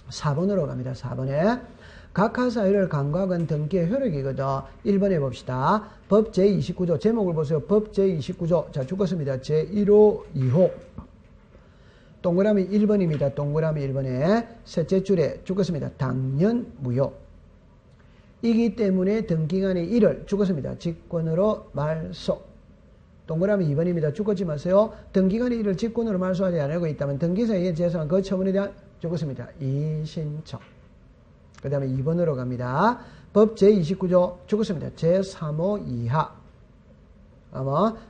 4번으로 갑니다. 4번에. 각하사유를 간과한 등기의 효력이거든. 1번에 봅시다. 법 제29조. 제목을 보세요. 법 제29조. 자, 죽었습니다. 제1호 2호. 동그라미 1번입니다. 동그라미 1번에 셋째 줄에 죽었습니다. 당연 무효. 이기 때문에 등기간의 일을 죽었습니다. 직권으로 말소. 동그라미 2번입니다. 죽었지 마세요. 등기간의 일을 직권으로 말소하지 않고 있다면 등기사의 재산은 그 처분에 대한 죽었습니다. 이신청. 그 다음에 2번으로 갑니다. 법 제29조 죽었습니다. 제3호 이하.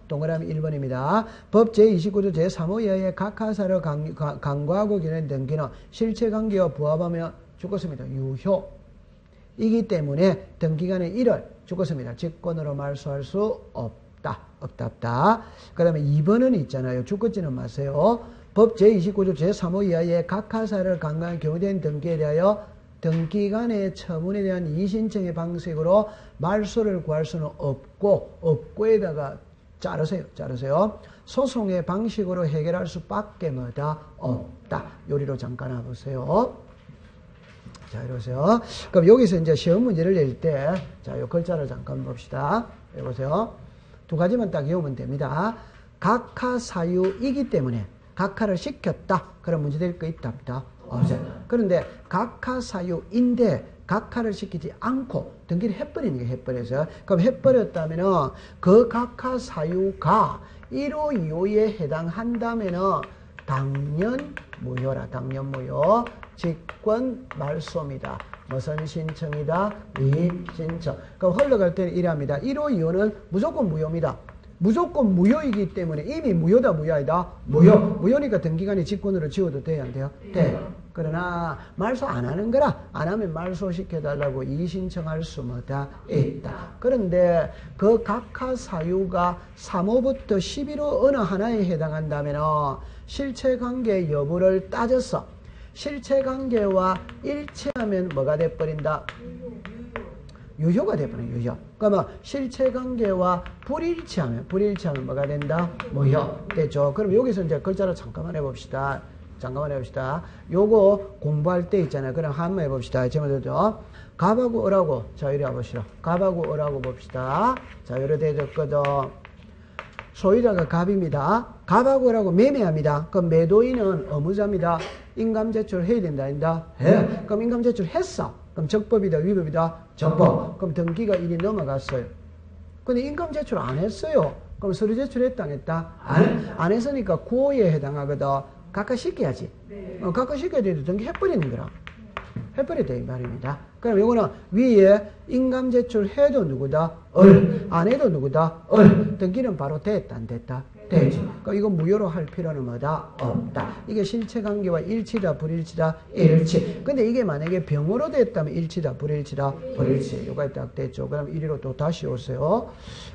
동그라미 1번입니다. 법 제29조 제3호 이하의 각하사를 강구하고 기는 등기는 실체관계와 부합하며 죽었습니다. 유효이기 때문에 등기간의 1을 죽었습니다. 직권으로 말소할 수 없다. 그 다음에 2번은 있잖아요. 죽었지는 마세요. 법 제29조 제3호 이하의 각하사를 강구한 경우된 등기에 대하여 등기간의 처분에 대한 이의신청의 방식으로 말소를 구할 수는 없고에다가 자르세요. 소송의 방식으로 해결할 수밖에 없다. 요리로 잠깐 와보세요. 자, 이러세요. 그럼 여기서 이제 시험 문제를 낼 때, 자, 요 글자를 잠깐 봅시다. 여보세요. 두 가지만 딱 외우면 됩니다. 각하 사유이기 때문에 각하를 시켰다. 그럼 문제 될 거 있다, 없다? 없어요. 그런데 각하 사유인데 각하를 시키지 않고 등기를 해버리는 게 해버려서, 그럼 해버렸다면은 그 각하 사유가 1호 2호에 해당한다면은 당연 무효라. 당연 무효. 직권 말소입니다. 무슨 신청이다? 이의신청. 그럼 흘러갈 때는 이랍니다. 1호 2호는 무조건 무효입니다. 무조건 무효이기 때문에 이미 무효다, 무효이다? 무효니까 등기간이 직권으로 지워도 돼요, 안 돼요? 돼. 그러나 말소 안 하는 거라, 안 하면 말소시켜달라고 이의신청할 수마다 있다. 그런데 그 각하 사유가 3호부터 11호 어느 하나에 해당한다면 실체관계 여부를 따져서 실체관계와 일치하면 뭐가 돼버린다? 유효가 돼버려요. 유효. 그러면 실체관계와 불일치하면 뭐가 된다? 무효. 됐죠? 그럼 여기서 이제 글자를 잠깐만 해봅시다. 요거 공부할 때 있잖아요. 그럼 한번 해봅시다. 제목도 갑하고 을하고, 자, 이리 와보시오. 갑하고 을하고 봅시다. 자, 요래 되졌거든. 소유자가 갑입니다. 갑하고 을하고 매매합니다. 그럼 매도인은 의무자입니다. 인감 제출을 해야 된다, 아니다? 해. 그럼 인감 제출 했어. 그럼 적법이다, 위법이다? 적법. 그럼 등기가 1이 넘어갔어요. 근데 인감 제출 안 했어요. 그럼 서류 제출했다, 안 했다? 안 했으니까 9호에 해당하거든. 각하 시켜야지. 각하 시켜야 돼도 등기 해버리는 거라. 해버려야 돼, 이 말입니다. 그럼 요거는 위에 인감 제출해도 누구다? 안 해도 누구다? 등기는 바로 됐다, 안 됐다? 되지. 그러니까 이건 무효로 할 필요는 뭐다? 없다. 이게 실체관계와 일치다, 불일치다? 일치. 근데 이게 만약에 병으로 됐다면 일치다, 불일치다? 불일치. 요가 딱 됐죠. 그럼 이리로 또 다시 오세요.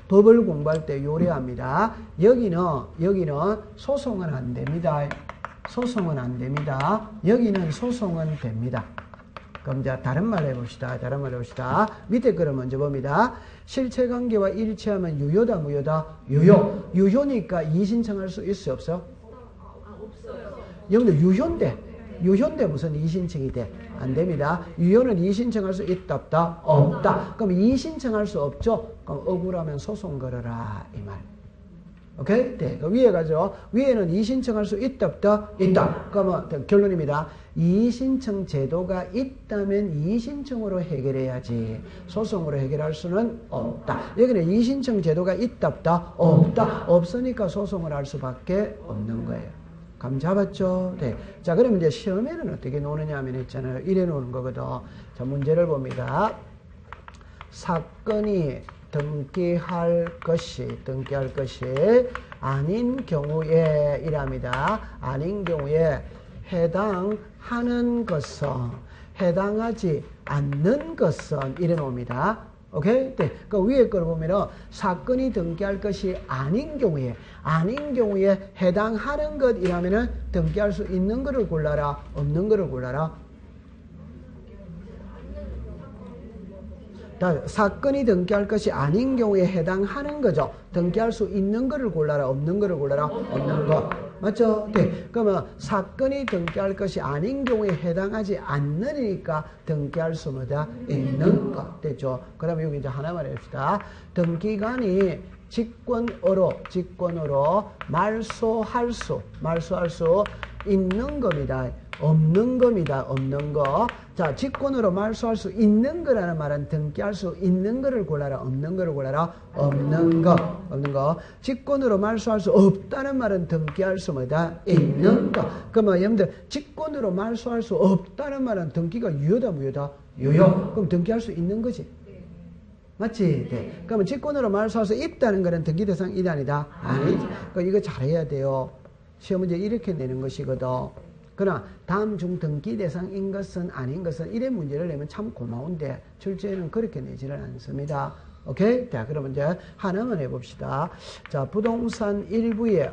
법을 공부할 때 요래합니다. 여기는 소송은 안 됩니다. 소송은 안 됩니다. 여기는 소송은 됩니다. 그럼 이제 다른 말 해봅시다. 밑에 거를 먼저 봅니다. 실체관계와 일치하면 유효다, 무효다? 유효. 유효니까 이의신청할 수 있어, 없어? 없어요. 여러분들 유효인데 무슨 이의신청이 돼? 안 됩니다. 유효는 이의신청할 수 있다, 없다? 없다. 그럼 이의신청할 수 없죠? 그럼 억울하면 소송 걸어라, 이 말. 오케이? 네. 그 위에 가죠. 위에는 이의신청할 수 있다, 없다? 있다. 그러면 결론입니다. 이의신청 제도가 있다면 이의신청으로 해결해야지 소송으로 해결할 수는 없다. 여기는 이의신청 제도가 있다, 없다? 없다. 없으니까 소송을 할 수밖에 없는 거예요. 감 잡았죠? 네. 자, 그러면 이제 시험에는 어떻게 노느냐 하면 있잖아요. 이래 놓는 거거든. 자, 문제를 봅니다. 사건이 등기할 것이 아닌 경우에 이랍니다. 아닌 경우에 해당하는 것은, 해당하지 않는 것은 이래 놓습니다. 오케이? 네. 그 위에 걸 보면은 사건이 등기할 것이 아닌 경우에 해당하는 것이라면은 등기할 수 있는 것을 골라라, 없는 것을 골라라. 사건이 등기할 것이 아닌 경우에 해당하는 거죠. 등기할 수 있는 거를 골라라, 없는 거를 골라라, 없는 거. 맞죠? 네. 그러면 사건이 등기할 것이 아닌 경우에 해당하지 않으니까 등기할 수 뭐다? 있는 거. 됐죠? 그러면 여기 이제 하나만 해봅시다. 등기관이 직권으로 말소할 수 있는 겁니다. 없는 겁니다. 없는 거. 자, 직권으로 말소할 수 있는 거라는 말은 등기할 수 있는 거를 골라라, 없는 거를 골라라, 없는 거. 직권으로 말소할 수 없다는 말은 등기할 수 뭐다? 있는 거. 그러면 여러분들 직권으로 말소할 수 없다는 말은 등기가 유효다, 무효다? 유효. 그럼 등기할 수 있는 거지. 맞지? 네. 그러면 직권으로 말을 써서 있다는 거는 등기 대상 이다 아니다? 아니지. 그러니까 이거 잘해야 돼요. 시험 문제 이렇게 내는 것이거든. 그러나 다음 중 등기 대상인 것은 아닌 것은 이런 문제를 내면 참 고마운데 출제에는 그렇게 내지를 않습니다. 오케이? 자, 그러면 이제 하나만 해봅시다. 자, 부동산 일부에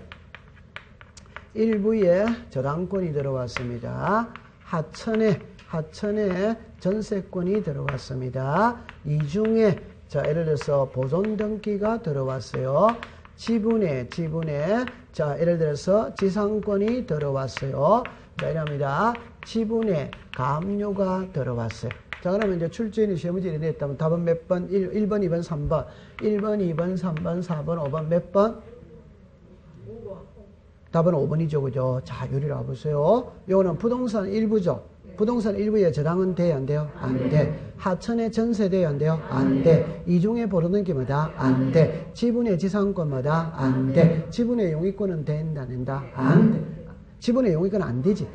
저당권이 들어왔습니다. 하천에 전세권이 들어왔습니다. 이 중에 자, 예를 들어서 보존 등기가 들어왔어요. 지분에 자, 예를 들어서 지상권이 들어왔어요. 자, 이랍니다. 지분에 가압류가 들어왔어요. 자, 그러면 이제 출제인이 시험 문제를 냈다면 답은 몇 번? 1번, 2번, 3번. 1번, 2번, 3번, 4번, 5번 몇 번? 5번. 답은 5번이죠. 그죠? 자, 요리를 와보세요. 요거는 부동산 일부죠. 부동산 일부에 저당은 돼요, 안 돼요? 안 돼. 하천에 전세 돼요, 안 돼요? 안 돼. 이중에 보르는 게 뭐다? 안 돼. 지분의 지상권마다 안 돼. 지분의 용의권은 된다, 된다? 안 돼. 지분의 용의권은 안 되지.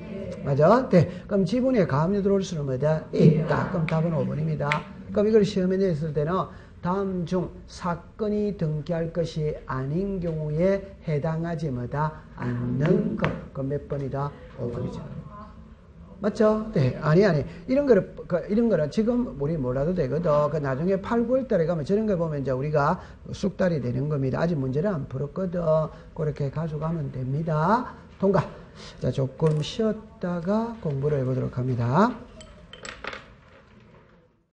맞아? 네. 그럼 지분에 가압류 들어올 수는 뭐다? 있다. 그럼 답은 5번입니다. 그럼 이걸 시험에 냈을 때는 다음 중 사건이 등기할 것이 아닌 경우에 해당하지 뭐다? 않는 것. 그럼 몇 번이다? 5번이죠. 맞죠? 네. 아니. 이런 거를 지금 우리 몰라도 되거든. 그 나중에 8, 9월 달에 가면 저런 거 보면 이제 우리가 쑥달이 되는 겁니다. 아직 문제를 안 풀었거든. 그렇게 가져가면 됩니다. 통과. 자, 조금 쉬었다가 공부를 해보도록 합니다.